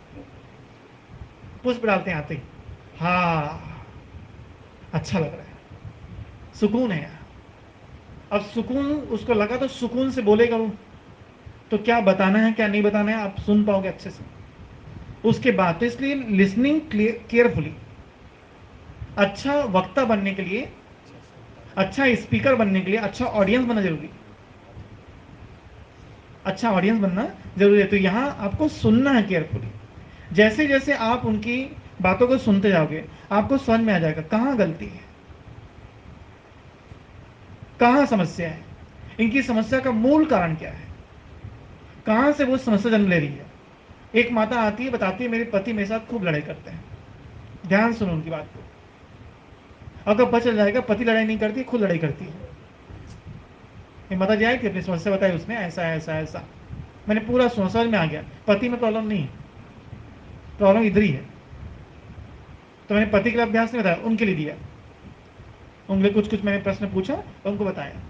पुष्प डालते हैं आते ही, हाँ अच्छा लग रहा है, सुकून है यार। अब सुकून उसको लगा तो सुकून से बोलेगा वो, तो क्या बताना है क्या नहीं बताना है आप सुन पाओगे अच्छे से उसके बाद। तो इसलिए लिसनिंग केयरफुली, अच्छा वक्ता बनने के लिए, अच्छा स्पीकर बनने के लिए अच्छा ऑडियंस बनना जरूरी है, अच्छा ऑडियंस बनना जरूरी है। तो यहां आपको सुनना है केयरफुली। जैसे जैसे आप उनकी बातों को सुनते जाओगे, आपको समझ में आ जाएगा कहां गलती है, कहां समस्या है, इनकी समस्या का मूल कारण क्या है, कहां से वो समस्या जन्म ले रही है। एक माता आती है, बताती है मेरे पति मेरे साथ खूब लड़ाई करते हैं, ध्यान सुनो उनकी बात को। अगर पता चल जाएगा पति लड़ाई नहीं करती, खुद लड़ाई करती है। ये माता जी आई थी, अपनी समस्या बताई उसने, ऐसा ऐसा ऐसा, मैंने पूरा सुना, समझ में आ गया पति में प्रॉब्लम नहीं है, प्रॉब्लम इधर ही है। तो मैंने पति के लिए अभ्यास नहीं बताया, उनके लिए दिया, उनके लिए कुछ कुछ मैंने प्रश्न पूछा और उनको बताया।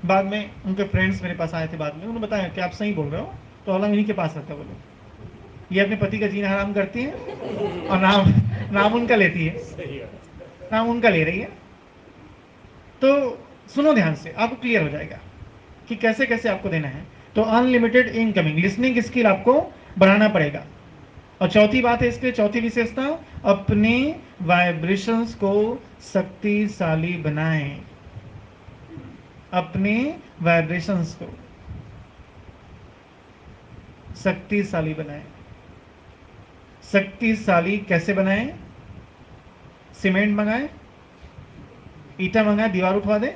बाद में उनके फ्रेंड्स मेरे पास आए थे, बाद में उन्होंने बताया कि आप सही बोल रहे हो, प्रॉब्लम इन्हीं के पास रहता है। वो लोग ये अपने पति का जीना हराम करती हैं, और नाम नाम उनका लेती है, नाम उनका ले रही है। तो सुनो ध्यान से, आपको क्लियर हो जाएगा कि कैसे कैसे आपको देना है। तो अनलिमिटेड इनकमिंग, लिसनिंग स्किल आपको बढ़ाना पड़ेगा। और चौथी बात है इसके, चौथी विशेषता, अपने वाइब्रेशंस को शक्तिशाली बनाएं। अपने वाइब्रेशंस को शक्तिशाली बनाएं। शक्तिशाली कैसे बनाएं? सीमेंट मंगाएं, ईटा मंगाएं, दीवार उठवा दें,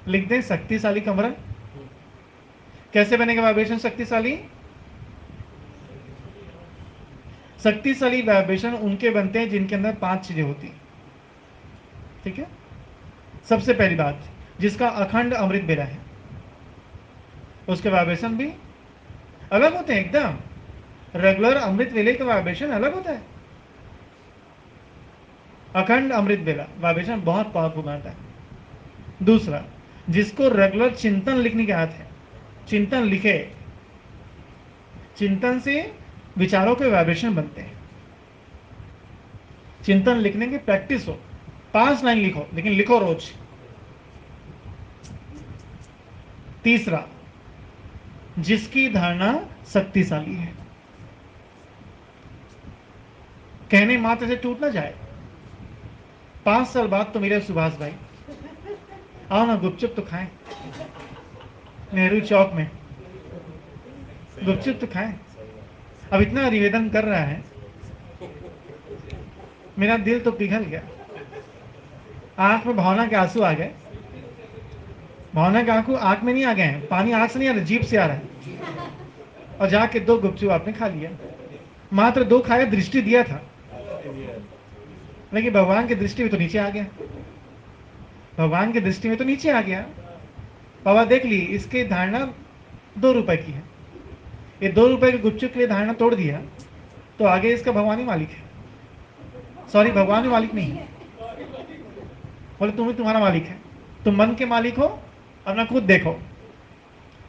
लिख दें शक्तिशाली कमरा। कैसे बनेगा वाइब्रेशन शक्तिशाली? शक्तिशाली वाइब्रेशन उनके बनते हैं जिनके अंदर 5 चीजें होती हैं। ठीक है? सबसे पहली बात, जिसका अखंड अमृत बेरा है, उसके वाइब्रेशन भी अलग होते हैं एकदम। रेगुलर अमृत वेले का वाइब्रेशन अलग होता है। अखंड अमृत बेला वाइब्रेशन बहुत पावरफुल बनता है। दूसरा, जिसको रेगुलर चिंतन लिखने की आदत है, चिंतन लिखे, चिंतन से विचारों के वाइब्रेशन बनते हैं। चिंतन लिखने की प्रैक्टिस हो, 5 लाइन लिखो, लेकिन लिखो रोज। तीसरा, जिसकी धारणा शक्तिशाली है, कहने मात्र से टूट ना जाए। 5 साल बाद तो मेरे सुभाष भाई आओ ना गुपचुप तो खाएं, नेहरू चौक में गुपचुप तो खाएं। अब इतना निवेदन कर रहा है, मेरा दिल तो पिघल गया, आंख में भावना के आंसू आ गए। भावना के आंसू आंख में नहीं आ गए हैं, पानी आंख से नहीं आ रहा, जीभ से आ रहा है। और जाके 2 गुपचुप आपने खा लिया। मात्र 2 खाया, दृष्टि दिया था, लेकिन भगवान की दृष्टि में तो नीचे आ गया। भगवान की दृष्टि में तो नीचे आ गया। बाबा देख ली, इसकी धारणा 2 रुपए की है, ये 2 रुपए के गुपचुप के लिए धारणा तोड़ दिया, तो आगे इसका भगवान ही मालिक है। सॉरी, भगवान भी मालिक नहीं है, बोले तुम ही तुम्हारा मालिक है। तुम मन के मालिक हो, अपना खुद देखो।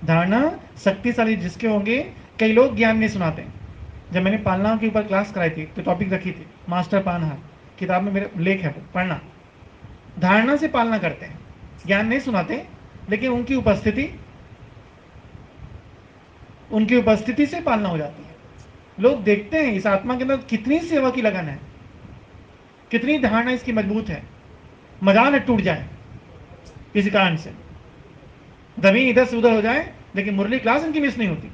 धारणा शक्तिशाली जिसके होंगे, कई लोग ज्ञान नहीं सुनाते। जब मैंने पालना के ऊपर क्लास कराई थी तो टॉपिक रखी थी, मास्टर पानहार, किताब में मेरे लेख है, पढ़ना। धारणा से पालना करते हैं, ज्ञान नहीं सुनाते, लेकिन उनकी उपस्थिति से पालना हो जाती है। लोग देखते हैं इस आत्मा के अंदर कितनी सेवा की लगन है, कितनी धारणा इसकी मजबूत है। मजाल है टूट जाए किसी कारण से, जमीन इधर से उधर हो जाए, लेकिन मुरली क्लास इनकी मिस नहीं होती।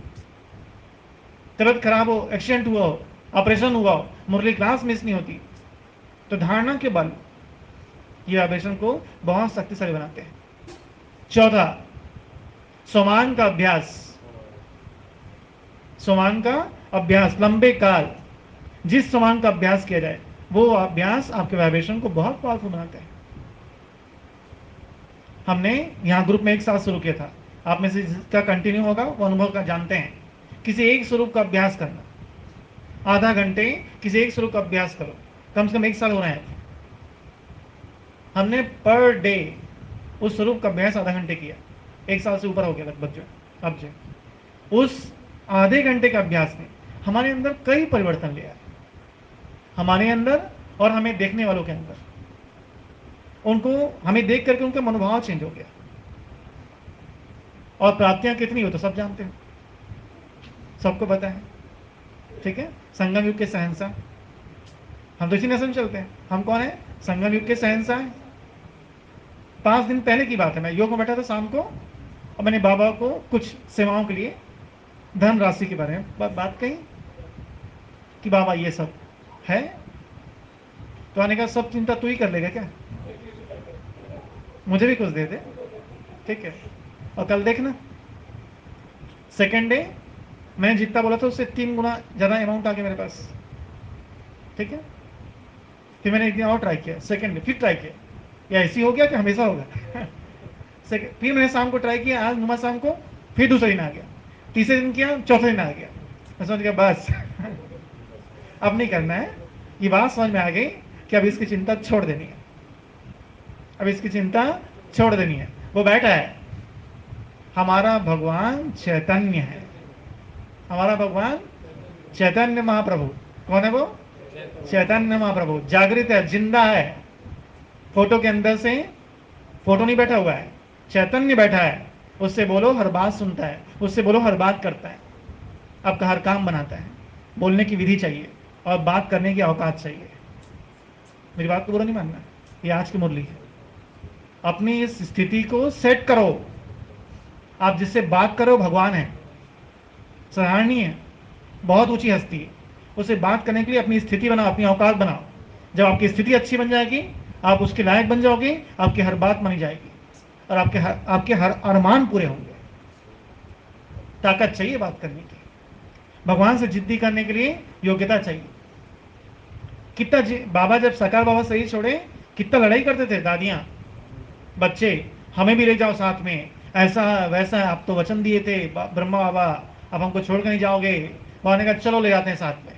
तबियत खराब हो, एक्सीडेंट हुआ हो, ऑपरेशन हुआ हो, मुरली क्लास मिस नहीं होती। तो धारणा के बल ये वाइब्रेशन को बहुत शक्तिशाली बनाते हैं। चौथा, सोमान का अभ्यास। सोमान का अभ्यास लंबे काल, जिस सोमान का अभ्यास किया जाए, वो अभ्यास आपके वाइब्रेशन को बहुत पावरफुल बनाता है। हमने यहाँ ग्रुप में एक साथ शुरू किया था, आप में से जिसका कंटिन्यू होगा वो अनुभव का जानते हैं। किसी एक स्वरूप का अभ्यास करना, आधा घंटे किसी एक स्वरूप का अभ्यास करो, कम से कम 1 साल हो रहा है। हमने पर डे उस स्वरूप का अभ्यास आधा घंटे किया, 1 साल से ऊपर हो गया लगभग। जो अब जो उस आधे घंटे का अभ्यास ने हमारे अंदर कई परिवर्तन ले आए, हमारे अंदर और हमें देखने वालों के अंदर। उनको हमें देख करके उनका मनोभाव चेंज हो गया। और प्राप्तियां कितनी हो तो सब जानते हैं, सबको पता है। ठीक है? संगम युग के शहंशाह, हम तो इसी नस्ल में चलते हैं। हम कौन है? संगम युग के शहंशाह हैं। 5 दिन पहले की बात है, मैं योग में बैठा था शाम को, और मैंने बाबा को कुछ सेवाओं के लिए धन राशि के बारे में बात कही कि बाबा ये सब है। तो आने का सब चिंता तू ही कर लेगा क्या? मुझे भी कुछ दे दे, ठीक है? और कल देखना, सेकेंड डे मैंने जितना बोला था उससे 3 गुना ज़्यादा अमाउंट आ गया मेरे पास। ठीक है? फिर मैंने एक दिन और ट्राई किया, सेकेंड डे फिर ट्राई किया, या ऐसी हो गया कि हमेशा होगा। फिर मैंने शाम को ट्राई किया, आज नुमा शाम को, फिर दूसरे दिन आ गया, तीसरे दिन किया, चौथे दिन आ गया। मैं समझ गया बस अब नहीं करना है। ये बात समझ में आ गई कि अब इसकी चिंता छोड़ देनी है, अब इसकी चिंता छोड़ देनी है। वो बैठा है, हमारा भगवान चैतन्य है, हमारा भगवान चैतन्य महाप्रभु। कौन है वो? चैतन्य महाप्रभु जागृत है, जिंदा है। फोटो के अंदर से फोटो नहीं बैठा हुआ है, चैतन्य बैठा है। उससे बोलो हर बात सुनता है, उससे बोलो हर बात करता है, आपका हर काम बनाता है। बोलने की विधि चाहिए और बात करने की औकात चाहिए। मेरी बात को बुरा नहीं मानना, ये आज की मुरली है। अपनी इस स्थिति को सेट करो। आप जिससे बात करो भगवान है, सराहनीय है, बहुत ऊंची हस्ती है। उससे बात करने के लिए अपनी स्थिति बनाओ, अपनी औकात बनाओ। जब आपकी स्थिति अच्छी बन जाएगी, आप उसके लायक बन जाओगे, आपकी हर बात मानी जाएगी और आपके हर अरमान पूरे होंगे। ताकत चाहिए बात करने की, भगवान से जिद्दी करने के लिए योग्यता चाहिए। बाबा जब सकार बाबा शरीर छोड़े, कितना लड़ाई करते थे दादियां, बच्चे, हमें भी ले जाओ साथ में, ऐसा वैसा, आप तो वचन दिए थे ब्रह्मा बाबा, अब हमको छोड़ कर नहीं जाओगे। बाबा ने कहा चलो ले जाते हैं साथ में।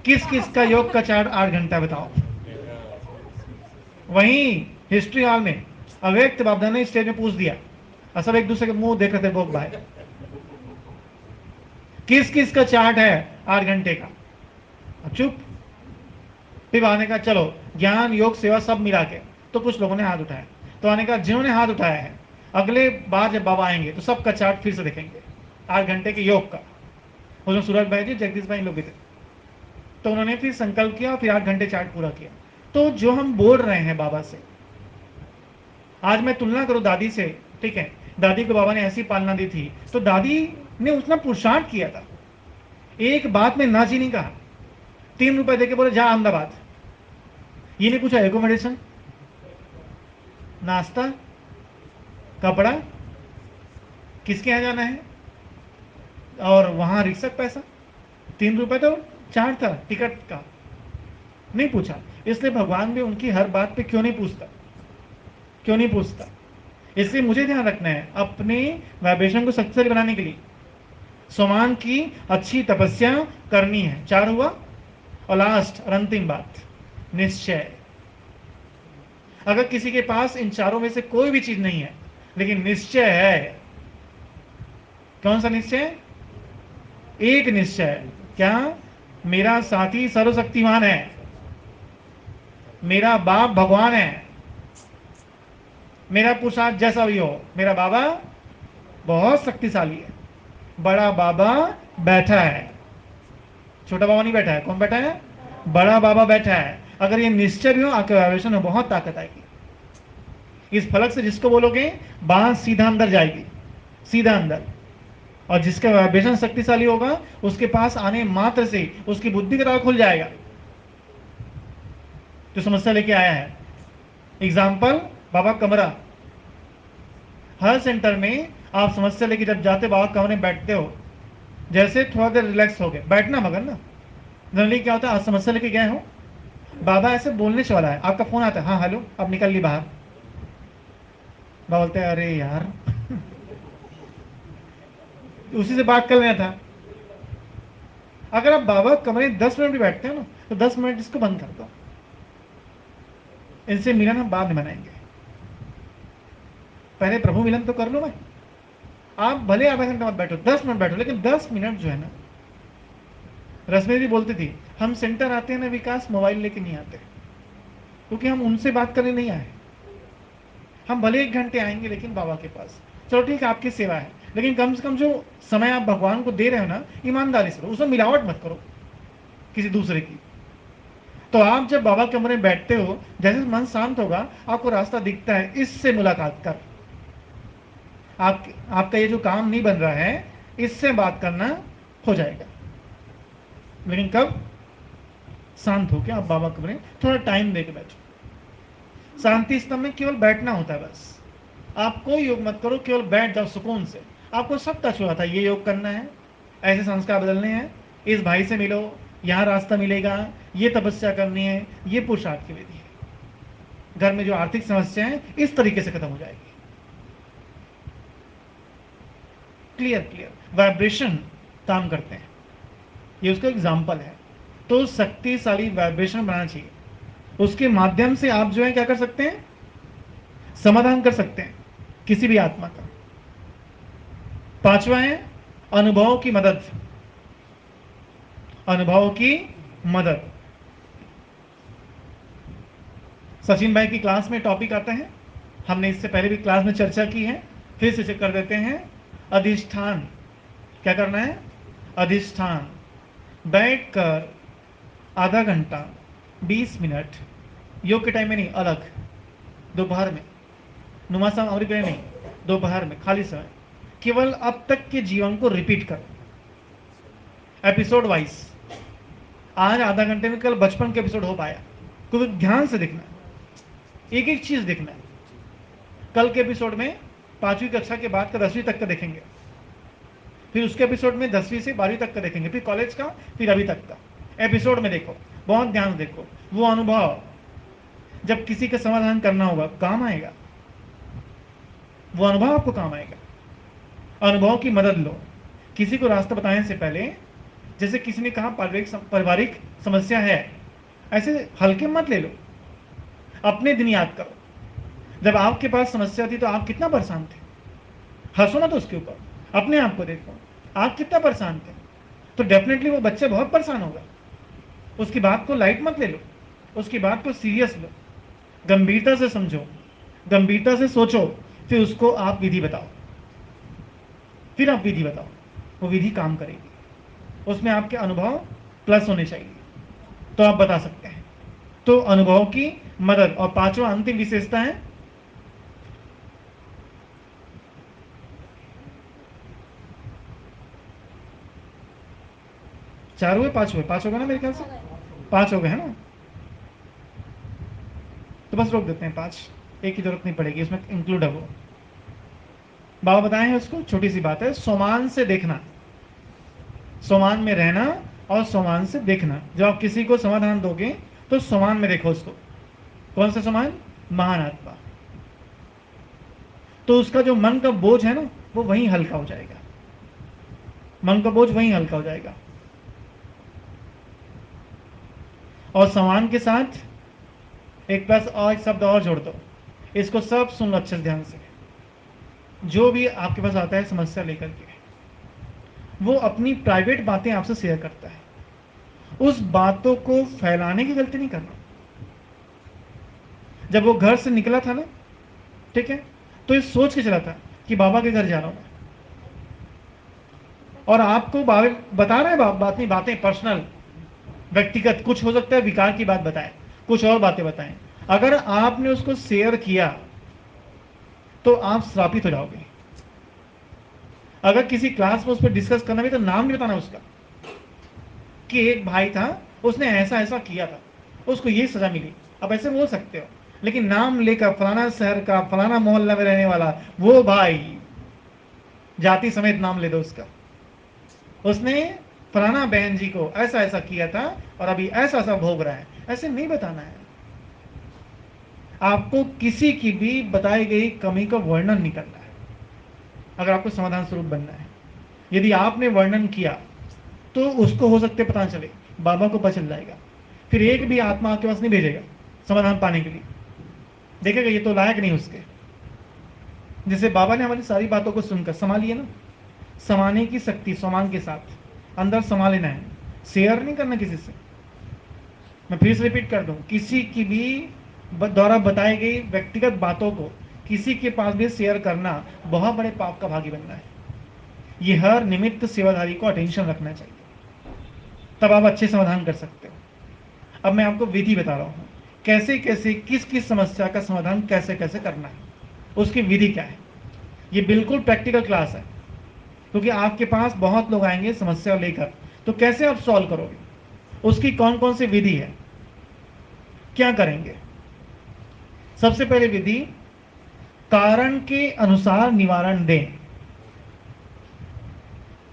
किस किस का योग का चार्ट 8 घंटा बताओ। वहीं हिस्ट्री हॉल में अव्यक्त बाबा ने स्टेज में पूछ दिया और सब एक दूसरे के मुंह देख रहे थे, बोक भाई किस किस का चार्ट है 8 घंटे का। अब चुप। फिर आने का चलो ज्ञान योग सेवा सब मिला के, तो कुछ लोगों ने हाथ उठाया। तो आने का जिन्होंने हाथ उठाया है, अगले बार जब बाबा आएंगे तो सबका चार्ट फिर से देखेंगे 8 घंटे के योग का। उसमें सूरज भाई जी, जगदीश भाई लोग भी थे। तो उन्होंने फिर संकल्प किया और फिर 8 घंटे चार्ट पूरा किया। तो जो हम बोल रहे हैं बाबा से, आज मैं तुलना करूं दादी से, ठीक है, दादी को बाबा ने ऐसी पालना दी थी, तो दादी ने उतना पुरुषार्थ किया था। एक बात में ना जी नहीं कहा। 3 रुपए देके बोले जा अहमदाबाद। ये नहीं पूछा एकोमोडेशन, नाश्ता, कपड़ा, किसके यहाँ जाना है, और वहां रिक्शा पैसा। 3 रुपए तो चार्ज था टिकट का, नहीं पूछा। इसलिए भगवान भी उनकी हर बात पे क्यों नहीं पूछता, क्यों नहीं पूछता। इसलिए मुझे ध्यान रखना है अपने वाइब्रेशन को सक्सेसफुल बनाने के लिए सोमान की अच्छी तपस्या करनी है। 4 हुआ। और लास्ट और अंतिम बात, निश्चय। अगर किसी के पास इन चारों में से कोई भी चीज नहीं है लेकिन निश्चय है, कौन सा निश्चय? एक निश्चय, क्या? मेरा साथी सर्वशक्तिमान है, मेरा बाप भगवान है, मेरा पुरुषार्थ जैसा भी हो, मेरा बाबा बहुत शक्तिशाली है। बड़ा बाबा बैठा है, छोटा बाबा नहीं बैठा है। कौन बैठा है? बड़ा बाबा बैठा है। अगर ये निश्चय भी हो, आपके वाइब्रेशन में बहुत ताकत आएगी। इस फलक से जिसको बोलोगे, बांस सीधा अंदर जाएगी, सीधा अंदर। और जिसका वाइब्रेशन शक्तिशाली होगा, उसके पास आने मात्र से उसकी बुद्धि का ताला खुल जाएगा। जो समस्या लेके आया है, एग्जाम्पल बाबा कमरा। हर सेंटर में आप समस्या लेके जब जाते बाबा कमरे में बैठते हो, जैसे थोड़ा देर रिलैक्स हो गए, बैठना मगर ना। जनरली क्या होता है, आज समस्या लेके गए हो, बाबा ऐसे बोलने से वाला है, आपका फोन आता है, हाँ हेलो, अब निकल ली बाहर। बाबा बोलते हैं अरे यार उसी से बात कर लेना था। अगर आप बाबा कमरे 10 मिनट भी बैठते हो ना, तो 10 मिनट इसको बंद कर दो। इनसे मिलन हम बाद में बनाएंगे, पहले प्रभु मिलन तो कर लो भाई। आप भले आधा घंटा मत बैठो, 10 मिनट बैठो, लेकिन 10 मिनट जो है ना, रश्मि जी बोलती थी हम सेंटर आते हैं ना विकास, मोबाइल लेके नहीं आते, क्योंकि हम उनसे बात करने नहीं आए। हम भले 1 घंटे आएंगे लेकिन बाबा के पास, चलो ठीक है आपकी सेवा है, लेकिन कम से कम जो समय आप भगवान को दे रहे हो ना, ईमानदारी से, उसमें मिलावट मत करो किसी दूसरे की। तो आप जब बाबा के कमरे में बैठते हो, जैसे मन शांत होगा, आपको रास्ता दिखता है, इससे मुलाकात कर। आपका ये जो काम नहीं बन रहा है, इससे बात करना हो जाएगा। लेकिन कब? शांत होकर आप बाबा के कमरे थोड़ा टाइम देके बैठो। शांति स्तंभ में केवल बैठना होता है बस। आप कोई योग मत करो, केवल बैठ जाओ सुकून से। आपको सब टच हुआ था, ये योग करना है, ऐसे संस्कार बदलने हैं, इस भाई से मिलो, यहाँ रास्ता मिलेगा, ये तपस्या करनी है, ये पुरुषार्थ की विधि है। घर में जो आर्थिक समस्या है इस तरीके से खत्म हो जाएगी। क्लियर क्लियर वाइब्रेशन काम करते हैं, ये उसका एग्जाम्पल है। तो शक्तिशाली वाइब्रेशन बनाना चाहिए, उसके माध्यम से आप जो है क्या कर सकते हैं, समाधान कर सकते हैं किसी भी आत्मा का। 5वां है अनुभव की मदद। अनुभव की मदद, सचिन भाई की क्लास में टॉपिक आता है, हमने इससे पहले भी क्लास में चर्चा की है, फिर से चेक कर देते हैं। अधिष्ठान, क्या करना है? अधिष्ठान, बैठकर आधा घंटा 20 मिनट, योग के टाइम में नहीं, अलग दोपहर में, नुमा साहब अमृत वेले नहीं, दोपहर में खाली समय केवल अब तक के जीवन को रिपीट करो, एपिसोड वाइज। आज आधा घंटे में कल बचपन के एपिसोड हो पाया, क्योंकि ध्यान से देखना है, एक एक चीज देखना है। कल के एपिसोड में 5वीं कक्षा के बाद का 10वीं तक का देखेंगे, फिर उसके एपिसोड में 10वीं से 12वीं तक का देखेंगे, फिर कॉलेज का, फिर अभी तक का एपिसोड में देखो, बहुत ध्यान से देखो। वो अनुभव जब किसी का समाधान करना होगा काम आएगा, वो अनुभव आपको काम आएगा। अनुभव की मदद लो। किसी को रास्ता बताने से पहले, जैसे किसी ने कहा पारिवारिक समस्या है, ऐसे हल्के मत ले लो, अपने दिन याद करो। जब आपके पास समस्या थी तो आप कितना परेशान थे, हंसो मत उसके ऊपर, अपने आप को देखो, आप कितना परेशान थे। तो डेफिनेटली वो बच्चा बहुत परेशान होगा। उसकी बात को लाइट मत ले लो, उसकी बात को सीरियस लो, गंभीरता से समझो, गंभीरता से सोचो, फिर उसको आप विधि बताओ, फिर आप विधि बताओ, वो विधि काम करेगी। उसमें आपके अनुभव प्लस होने चाहिए, तो आप बता सकते हैं। तो अनुभव की मदद। और पांचवा अंतिम विशेषता है चार हुए, पांच हुए, पांच हो गए ना मेरे ख्याल से, पांच हो गए है ना, तो बस रोक देते हैं पांच, एक की जरूरत नहीं पड़ेगी, इसमें इंक्लूड है वो। बाबा बताए हैं उसको, छोटी सी बात है, सोमान से देखना, सोमान में रहना और सोमान से देखना। जब आप किसी को समाधान दोगे तो सोमान में देखो उसको। कौन सा समान? महान आत्मा। तो उसका जो मन का बोझ है ना, वो वहीं हल्का हो जाएगा, मन का बोझ वहीं हल्का हो जाएगा। और समान के साथ एक प्लस और एक शब्द और जोड़ दो, इसको सब सुन लो अच्छे से ध्यान से। जो भी आपके पास आता है समस्या लेकर के, वो अपनी प्राइवेट बातें आपसे शेयर करता है, उस बातों को फैलाने की गलती नहीं करना। जब वो घर से निकला था ना, ठीक है, तो ये सोच के चला था कि बाबा के घर जा रहा हूं मैं, और आपको बता रहे हैं बातें बातें पर्सनल, व्यक्तिगत, कुछ हो सकता है विकार की बात बताएं, कुछ और बातें बताएं। अगर आपने उसको शेयर किया तो आप श्रापित हो जाओगे। अगर किसी क्लास में उस पर डिस्कस करना भी तो नाम नहीं बताना उसका, कि एक भाई था उसने ऐसा ऐसा किया था, उसको ये सजा मिली। अब ऐसे बोल सकते हो, लेकिन नाम लेकर फलाना शहर का फलाना मोहल्ला में रहने वाला वो भाई, जाति समेत नाम ले दो उसका, उसने फलाना बहन जी को ऐसा ऐसा किया था और अभी ऐसा ऐसा भोग रहा है, ऐसे नहीं बताना है। आपको किसी की भी बताई गई कमी का वर्णन नहीं करना है, अगर आपको समाधान स्वरूप बनना है। यदि आपने वर्णन किया तो उसको हो सकते पता चले, बाबा को पता चल जाएगा, फिर एक भी आत्मा आपके पास नहीं भेजेगा समाधान पाने के लिए, देखेगा ये तो लायक नहीं उसके। जैसे बाबा ने हमारी सारी बातों को सुनकर समा लिया ना, समाने की शक्ति सोमान के साथ अंदर समा लेना है, शेयर नहीं करना किसी से। मैं फिर से रिपीट कर दूं, किसी की भी द्वारा बताई गई व्यक्तिगत बातों को किसी के पास भी शेयर करना बहुत बड़े पाप का भागी बनना है। ये हर निमित्त सेवाधारी को अटेंशन रखना चाहिए, तब आप अच्छे समाधान कर सकते हो। अब मैं आपको विधि बता रहा हूँ, कैसे कैसे किस किस समस्या का समाधान कैसे कैसे करना है, उसकी विधि क्या है। ये बिल्कुल प्रैक्टिकल क्लास है, क्योंकि आपके पास बहुत लोग आएंगे समस्या लेकर, तो कैसे आप सॉल्व करोगे, उसकी कौन कौन सी विधि है, क्या करेंगे। सबसे पहले विधि, कारण के अनुसार निवारण दें,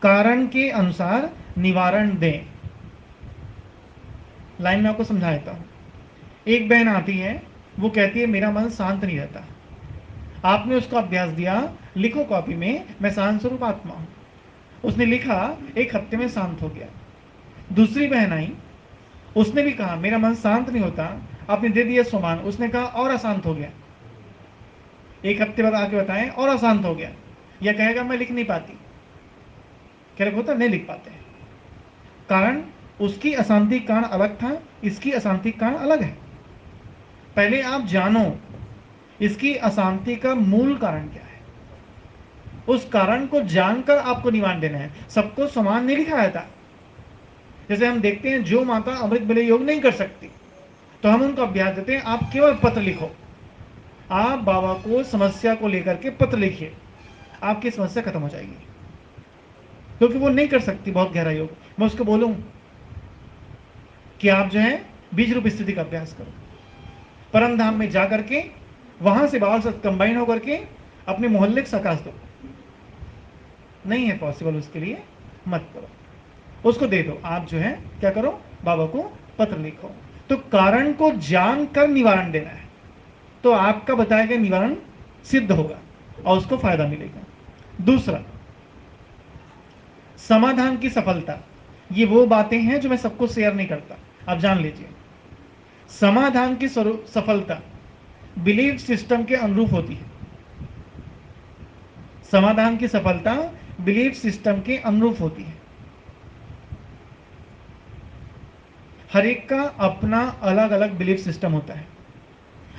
कारण के अनुसार निवारण दें। लाइन में आपको समझा देता हूं। एक बहन आती है, वो कहती है मेरा मन शांत नहीं रहता। आपने उसको अभ्यास दिया, लिखो कॉपी में, मैं शांत स्वरूप आत्मा हूं। उसने लिखा, एक हफ्ते में शांत हो गया। दूसरी बहन आई, उसने भी कहा मेरा मन शांत नहीं होता, आपने दे दिया सोमान, उसने कहा और अशांत हो गया। एक हफ्ते बाद आके बताएं और अशांत हो गया, या कहेगा मैं लिख नहीं पाती, क्या होता नहीं लिख पाते। कारण उसकी अशांति का कारण अलग था, इसकी अशांति का कारण अलग है। पहले आप जानो इसकी अशांति का मूल कारण क्या है, उस कारण को जानकर आपको निवारण देना है। सबको समान नहीं लिखा जाता। जैसे हम देखते हैं जो माता अमृत बेले योग नहीं कर सकती, तो हम उनको अभ्यास देते हैं, आप केवल पत्र लिखो, आप बाबा को समस्या को लेकर के पत्र लिखिए, आपकी समस्या खत्म हो जाएगी। क्योंकि वो नहीं कर सकती बहुत गहरा योग। मैं उसको बोलूं कि आप जो है बीज रूप स्थिति का अभ्यास करो, परम धाम में जा करके वहां से बाबा के साथ कंबाइन होकर के अपने मोहल्ले को सकाश दो, नहीं है पॉसिबल उसके लिए, मत करो, उसको दे दो। आप जो है क्या करो, बाबा को पत्र लिखो। तो कारण को जानकर निवारण देना है, तो आपका बताया गया निवारण सिद्ध होगा और उसको फायदा मिलेगा। दूसरा, समाधान की सफलता। ये वो बातें हैं जो मैं सबको शेयर नहीं करता, आप जान लीजिए। समाधान की सफलता बिलीफ सिस्टम के अनुरूप होती है। समाधान की सफलता बिलीफ सिस्टम के अनुरूप होती है। हर एक का अपना अलग अलग बिलीफ सिस्टम होता है।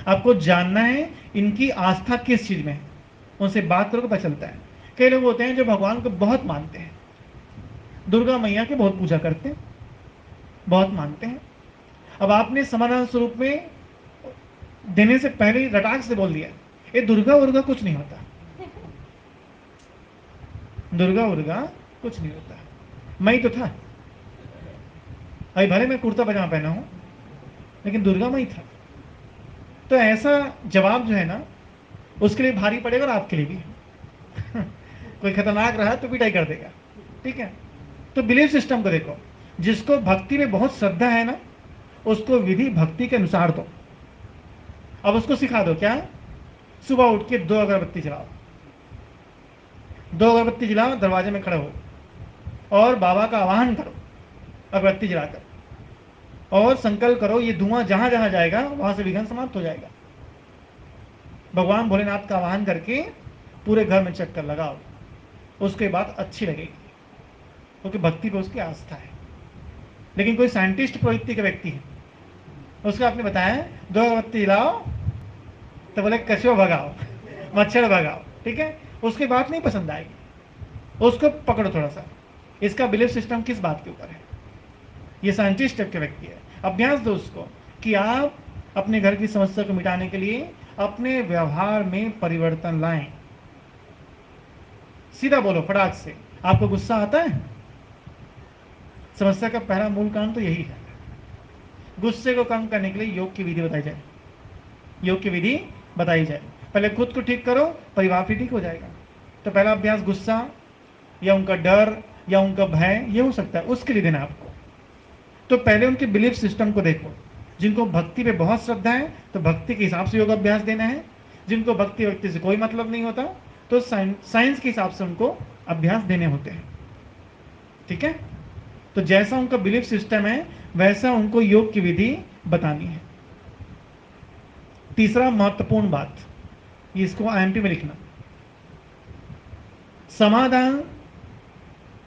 आपको जानना है इनकी आस्था किस चीज में है, उनसे बात करो पता चलता है। कई लोग होते हैं जो भगवान को बहुत मानते हैं, दुर्गा मैया की बहुत पूजा करते हैं, बहुत मानते हैं। अब आपने समाधान स्वरूप में देने से पहले ही रटाक से बोल दिया ये दुर्गा उर्गा कुछ नहीं होता, दुर्गा उर्गा कुछ नहीं होता, मैं ही तो था। अभी भले मैं कुर्ता पजामा पहना हूं, लेकिन दुर्गा मैं ही था। तो ऐसा जवाब जो है ना, उसके लिए भारी पड़ेगा और आपके लिए भी कोई खतरनाक रहा तो पिटाई कर देगा, ठीक है। तो बिलीफ सिस्टम को देखो, जिसको भक्ति में बहुत श्रद्धा है ना, उसको विधि भक्ति के अनुसार दो। अब उसको सिखा दो क्या, सुबह उठ के 2 अगरबत्ती जलाओ, 2 अगरबत्ती जलाओ, दरवाजे में खड़े हो और बाबा का आवाहन करो अगरबत्ती जलाकर, और संकल्प करो ये धुआं जहां जहां जाएगा वहां से विघ्न समाप्त हो जाएगा। भगवान भोलेनाथ का आवाहन करके पूरे घर में चक्कर लगाओ, उसके बाद अच्छी लगेगी, क्योंकि भक्ति पे उसकी आस्था है। लेकिन कोई साइंटिस्ट प्रवृत्ति का व्यक्ति है, उसको आपने बताया 2 अगरबत्ती जलाओ तो बोले कछुआ भगाओ, मच्छर भगाओ, ठीक है, उसकी बात नहीं पसंद आएगी, उसको पकड़ो थोड़ा सा। इसका बिलीफ सिस्टम किस बात के ऊपर है, ये साइंटिस्ट टाइप के व्यक्ति है। अभ्यास दो उसको कि आप अपने घर की समस्या को मिटाने के लिए अपने व्यवहार में परिवर्तन लाएं। सीधा बोलो फटाक से, आपको गुस्सा आता है, समस्या का पहला मूल कारण तो यही है। गुस्से को कम करने के लिए योग की विधि बताई जाए, योग की विधि बताई जाए। पहले खुद को ठीक करो, परिवार भी ठीक हो जाएगा। तो पहला अभ्यास गुस्सा या उनका डर या उनका भय, ये हो सकता है, उसके लिए देना आपको। तो पहले उनके बिलीफ सिस्टम को देखो। जिनको भक्ति पे बहुत श्रद्धा है तो भक्ति के हिसाब से योग अभ्यास देना है, जिनको भक्ति व्यक्ति से कोई मतलब नहीं होता तो साइंस के हिसाब से उनको अभ्यास देने होते हैं, ठीक है। तो जैसा उनका बिलीफ सिस्टम है वैसा उनको योग की विधि बतानी है। तीसरा महत्वपूर्ण बात, इसको IMP में लिखना, समाधान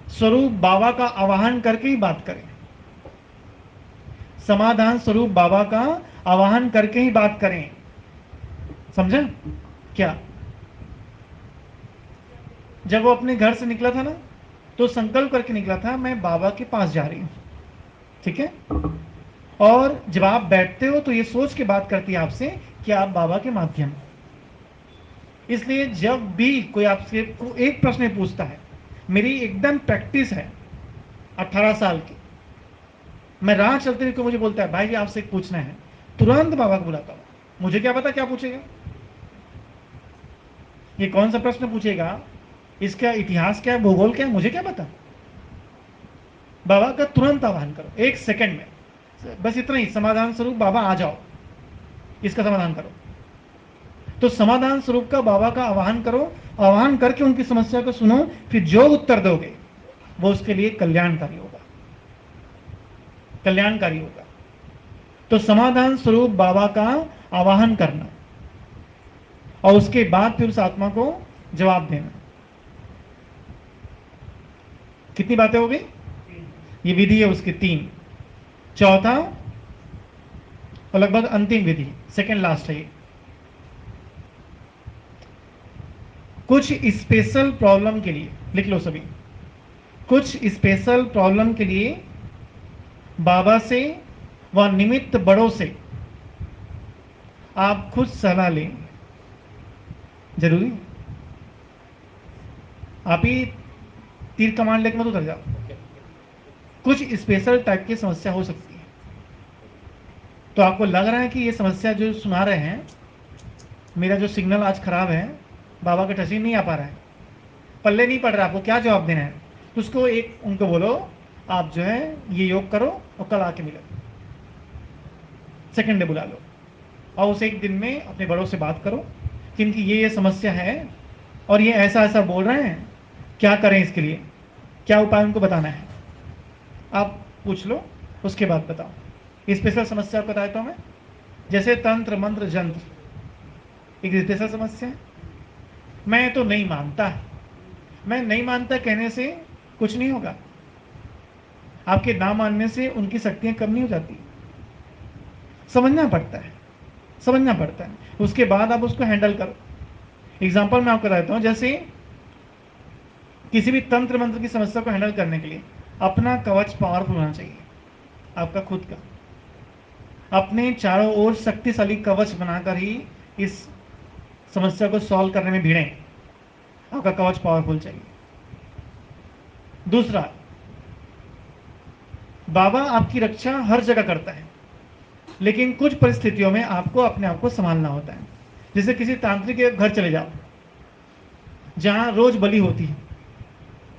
स्वरूप बाबा का आवाहन करके ही बात करें। समाधान स्वरूप बाबा का आवाहन करके ही बात करें, समझा क्या। जब वो अपने घर से निकला था ना, तो संकल्प करके निकला था मैं बाबा के पास जा रही हूं, ठीक है। और जब आप बैठते हो तो ये सोच के बात करती है आपसे कि आप बाबा के माध्यम हो। इसलिए जब भी कोई आपसे एक प्रश्न पूछता है, मेरी एकदम प्रैक्टिस है 18 साल की, मैं राह चलते हुए मुझे बोलता है भाई जी आपसे एक पूछना है, तुरंत बाबा को बुलाता हूं। मुझे क्या पता क्या पूछेगा, ये कौन सा प्रश्न पूछेगा, इसका इतिहास क्या है, भूगोल क्या है, मुझे क्या पता। बाबा का तुरंत आह्वान करो, 1 सेकंड में, बस इतना ही, समाधान स्वरूप बाबा आ जाओ, इसका समाधान करो। तो समाधान स्वरूप का बाबा का आह्वान करो, आह्वान करके उनकी समस्या को सुनो, फिर जो उत्तर दोगे वो उसके लिए कल्याणकारी होगा, कल्याणकारी होगा। तो समाधान स्वरूप बाबा का आवाहन करना और उसके बाद फिर उस आत्मा को जवाब देना। कितनी बातें हो गई, ये विधि है उसकी 3। चौथा और लगभग अंतिम विधि, सेकंड लास्ट है ये, कुछ स्पेशल प्रॉब्लम के लिए, लिख लो सभी, कुछ स्पेशल प्रॉब्लम के लिए बाबा से व निमित्त बड़ों से आप खुद सलाह लें। जरूरी है? आप ही तीर कमान लेके मत उतर जाओ। कुछ स्पेशल टाइप की समस्या हो सकती है। तो आपको लग रहा है कि ये समस्या जो सुना रहे हैं, मेरा जो सिग्नल आज खराब है, बाबा का टच ही नहीं आ पा रहा है, पल्ले नहीं पड़ रहा, आपको क्या जवाब देना है? तो उसको एक उनको बोलो आप जो है ये योग करो और कल आके मिलो, सेकंड डे बुला लो, और उस एक दिन में अपने बड़ों से बात करो कि इनकी ये समस्या है और ये ऐसा ऐसा बोल रहे हैं, क्या करें इसके लिए, क्या उपाय उनको बताना है, आप पूछ लो, उसके बाद बताओ। स्पेशल समस्या आपको बताया तो मैं, जैसे तंत्र मंत्र जंत्र एक स्पेशल समस्या है। मैं तो नहीं मानता, मैं नहीं मानता कहने से कुछ नहीं होगा, आपके ना मानने से उनकी शक्तियां कम नहीं हो जाती। समझना पड़ता है, समझना पड़ता है, उसके बाद आप उसको हैंडल करो। एग्जाम्पल मैं आपको बताता हूँ, जैसे किसी भी तंत्र मंत्र की समस्या को हैंडल करने के लिए अपना कवच पावरफुल होना चाहिए, आपका खुद का, अपने चारों ओर शक्तिशाली कवच बनाकर ही इस समस्या को सॉल्व करने में भिड़े। आपका कवच पावरफुल चाहिए। दूसरा, बाबा आपकी रक्षा हर जगह करता है, लेकिन कुछ परिस्थितियों में आपको अपने आप को संभालना होता है। जैसे किसी तांत्रिक के घर चले जाओ जहां रोज बलि होती है,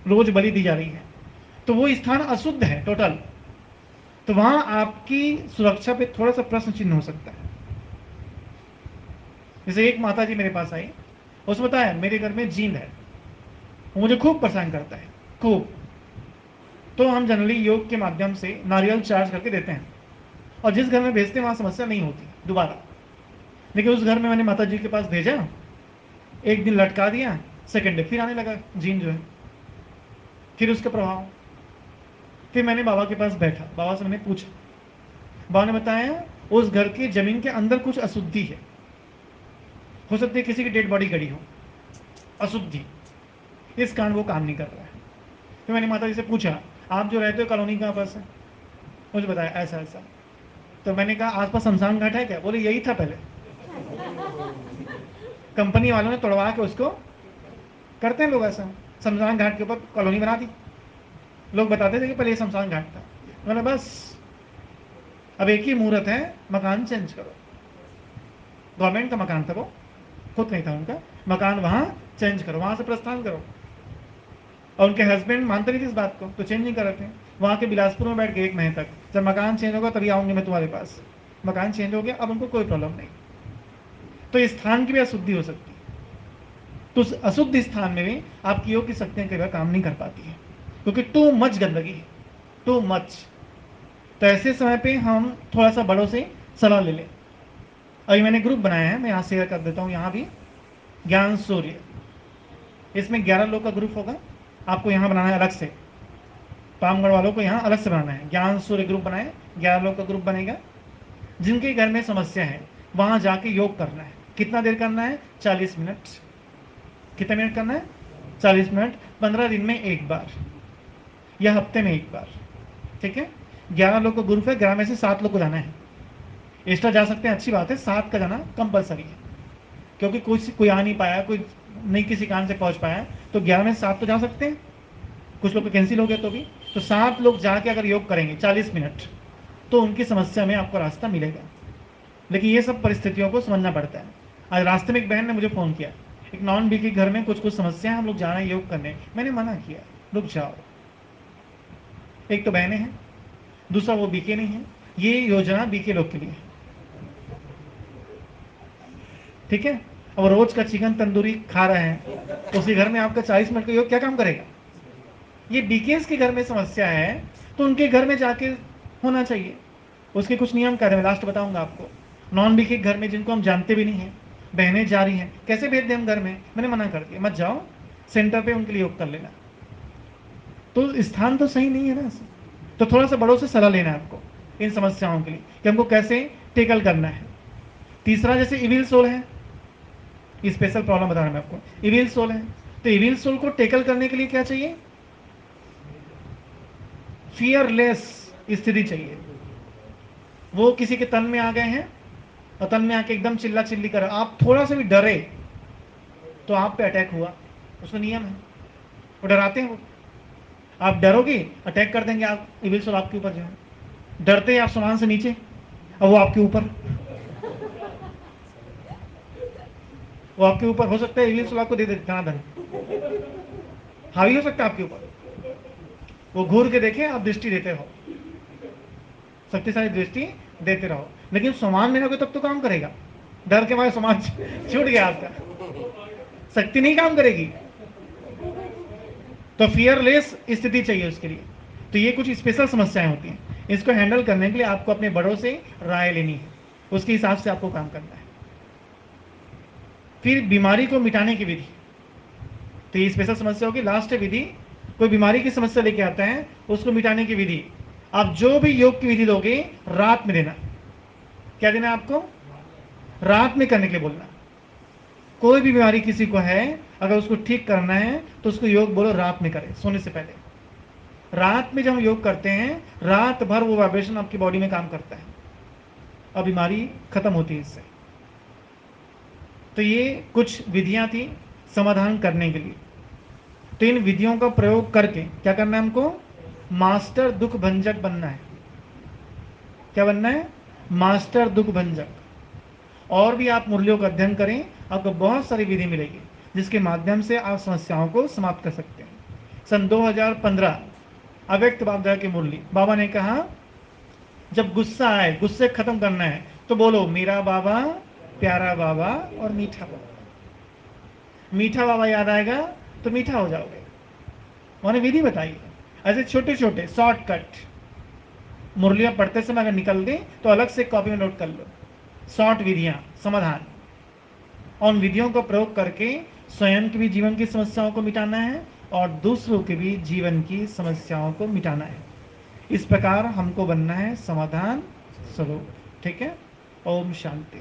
रोज बलि दी जा रही है, तो वो स्थान अशुद्ध है टोटल, तो वहां आपकी सुरक्षा पे थोड़ा सा प्रश्न चिन्ह हो सकता है। जैसे एक माता जी मेरे पास आई, उसने बताया मेरे घर में जींद है, वो मुझे खूब परेशान करता है, खूब। तो हम जनरली योग के माध्यम से नारियल चार्ज करके देते हैं, और जिस घर में भेजते हैं वहां समस्या नहीं होती दोबारा। लेकिन उस घर में मैंने माता जी के पास भेजा, एक दिन लटका दिया, सेकेंड डे फिर आने लगा जीन जो है, फिर उसका प्रभाव। फिर मैंने बाबा के पास बैठा, बाबा से मैंने पूछा, बाबा ने बताया उस घर की जमीन के अंदर कुछ अशुद्धि है, हो सकती है किसी की डेड बॉडी गड़ी हो, अशुद्धि, इस कारण वो काम नहीं कर रहा है। फिर मैंने माता जी से पूछा आप जो रहते हो कॉलोनी कहाँ पास है, मुझे बताया ऐसा ऐसा। तो मैंने कहा आसपास शमशान घाट है क्या, बोले यही था पहले, कंपनी वालों ने तोड़वा के उसको, करते हैं लोग ऐसा, शमशान घाट के ऊपर कॉलोनी बना दी। लोग बताते थे कि पहले ये शमशान घाट था। मैंने बस अब एक ही मुहूर्त है, मकान चेंज करो। गवर्नमेंट का मकान था वो, खुद नहीं था उनका मकान, वहां चेंज करो, वहां से प्रस्थान करो। और उनके हस्बैंड मानते नहीं थे इस बात को, तो चेंज नहीं कर रहे थे। वहां के बिलासपुर में बैठ गए 1 महीने तक, जब मकान चेंज होगा तभी आऊंगे मैं तुम्हारे पास। मकान चेंज हो गया, अब उनको कोई प्रॉब्लम नहीं। तो इस स्थान की भी अशुद्धि हो सकती है। तो उस अशुद्ध स्थान में भी आपकी योग की शक्तियां कई बार काम नहीं कर पाती है, क्योंकि टू मच गंदगी है, टू मच। तो ऐसे समय पे हम थोड़ा सा बड़ों से सलाह ले लें। अभी मैंने ग्रुप बनाया है, मैं यहाँ शेयर कर देता हूँ, यहाँ भी ज्ञान सूर्य, इसमें 11 लोग का ग्रुप होगा। आपको यहाँ बनाना है अलग से, पामगढ़ वालों को यहाँ अलग से बनाना है, ज्ञान सूर्य ग्रुप बनाए, 11 लोग का ग्रुप बनेगा। जिनके घर में समस्या है वहां जाके योग करना है। कितना देर करना है? 40 मिनट। कितने मिनट करना है? 40 मिनट, 15 दिन में एक बार या हफ्ते में एक बार, ठीक है। 11 लोग का ग्रुप है, 11 में से 7 लोग को जाना है। एक्स्ट्रा जा सकते हैं, अच्छी बात है, 7 का जाना कंपलसरी है, क्योंकि कोई आ नहीं पाया, कोई नहीं किसी कारण से पहुंच पाया, तो 11 में से 7 तो जा सकते हैं। कुछ लोग तो कैंसिल हो गया तो भी, तो 7 लोग जाके अगर योग करेंगे 40 मिनट, तो उनकी समस्या में आपको रास्ता मिलेगा। लेकिन ये सब परिस्थितियों को समझना पड़ता है। आज रास्ते में एक बहन ने मुझे फ़ोन किया, एक नॉन बीके घर में कुछ कुछ समस्या है, हम लोग जा रहे हैं योग करने। मैंने मना किया, रुक जाओ। एक तो बहनें हैं, दूसरा वो बीके नहीं है, ये योजना बीके लोग के लिए है, ठीक है। अब रोज का चिकन तंदूरी खा रहे हैं, उसी घर में आपका 40 मिनट का योग क्या काम करेगा? ये बीकेस के घर में समस्या है, तो उनके घर में जाके होना चाहिए। उसके कुछ नियम कार्य मैं लास्ट बताऊंगा आपको। नॉन बीके घर में जिनको हम जानते भी नहीं है, बहनें जा रही हैं, कैसे भेज दें हम घर में? मैंने मना कर दिया, मत जाओ, सेंटर पे उनके लिए योग कर लेना। तो स्थान तो सही नहीं है ना। तो थोड़ा सा बड़ों से सलाह लेना है आपको इन समस्याओं के लिए कि हमको कैसे टेकल करना है। तीसरा, जैसे इविल सोल है, स्पेशल प्रॉब्लम बता रहा हूं मैं आपको, इविल सोल है, तो इविल सोल को टेकल करने के लिए क्या चाहिए? फियरलेस स्थिति चाहिए। वो किसी के तन में आ गए हैं और तन में आके एकदम चिल्ला चिल्ली कर, आप थोड़ा सा भी डरे तो आप पे अटैक हुआ, उसका नियम है, वो डराते हैं। वो आप डरोगे, अटैक कर देंगे, आप इविल सोल आपके ऊपर जो है। डरते हैं आप सामान से नीचे, अब वो आपके ऊपर, वो आपके ऊपर हो सकता है इविल सोल आपको दे दे इतना धन, हावी हो सकता है आपके ऊपर। वो घूर के देखे, आप दृष्टि देते रहो, शक्तिशाली दृष्टि देते रहो, लेकिन सामान में ना तब तो काम करेगा। डर के मारे सामान छूट गया आपका, शक्ति नहीं काम करेगी। तो फियरलेस स्थिति चाहिए उसके लिए। तो ये कुछ स्पेशल समस्याएं होती हैं, इसको हैंडल करने के लिए आपको अपने बड़ों से राय लेनी है, उसके हिसाब से आपको काम करना है। फिर बीमारी को मिटाने की विधि, तो ये स्पेशल समस्या होगी। लास्ट विधि, कोई बीमारी की समस्या लेके आता है, उसको मिटाने की विधि। आप जो भी योग की विधि लोगे, रात में देना। क्या देना आपको? रात में करने के लिए बोलना। कोई भी बीमारी किसी को है, अगर उसको ठीक करना है तो उसको योग बोलो रात में करें, सोने से पहले। रात में जब हम योग करते हैं, रात भर वो वाइब्रेशन आपकी बॉडी में काम करता है और बीमारी खत्म होती है इससे। तो ये कुछ विधियां थी समाधान करने के लिए। तो इन विधियों का प्रयोग करके क्या करना है हमको? मास्टर दुख भंजक बनना है। क्या बनना है? मास्टर दुख भंजक। और भी आप मुरलियों का अध्ययन करें, आपको बहुत सारी विधि मिलेगी जिसके माध्यम से आप समस्याओं को समाप्त कर सकते हैं। सन 2015 अव्यक्त बाबा की मुरली, बाबा ने कहा जब गुस्सा आए, गुस्से खत्म करना है तो बोलो मेरा बाबा, प्यारा बाबा और मीठा बाबा। मीठा बाबा याद आएगा तो मीठा हो जाओगे। उन्होंने विधि बताई है, ऐसे छोटे छोटे शॉर्टकट। मुरलियां पढ़ते समय अगर निकल दें तो अलग से कॉपी में नोट कर लो, शॉर्ट विधियां, समाधान। और उन विधियों का प्रयोग करके स्वयं की भी जीवन की समस्याओं को मिटाना है और दूसरों के भी जीवन की समस्याओं को मिटाना है। इस प्रकार हमको बनना है समाधान स्वरूप। ठीक है? ओम शांति।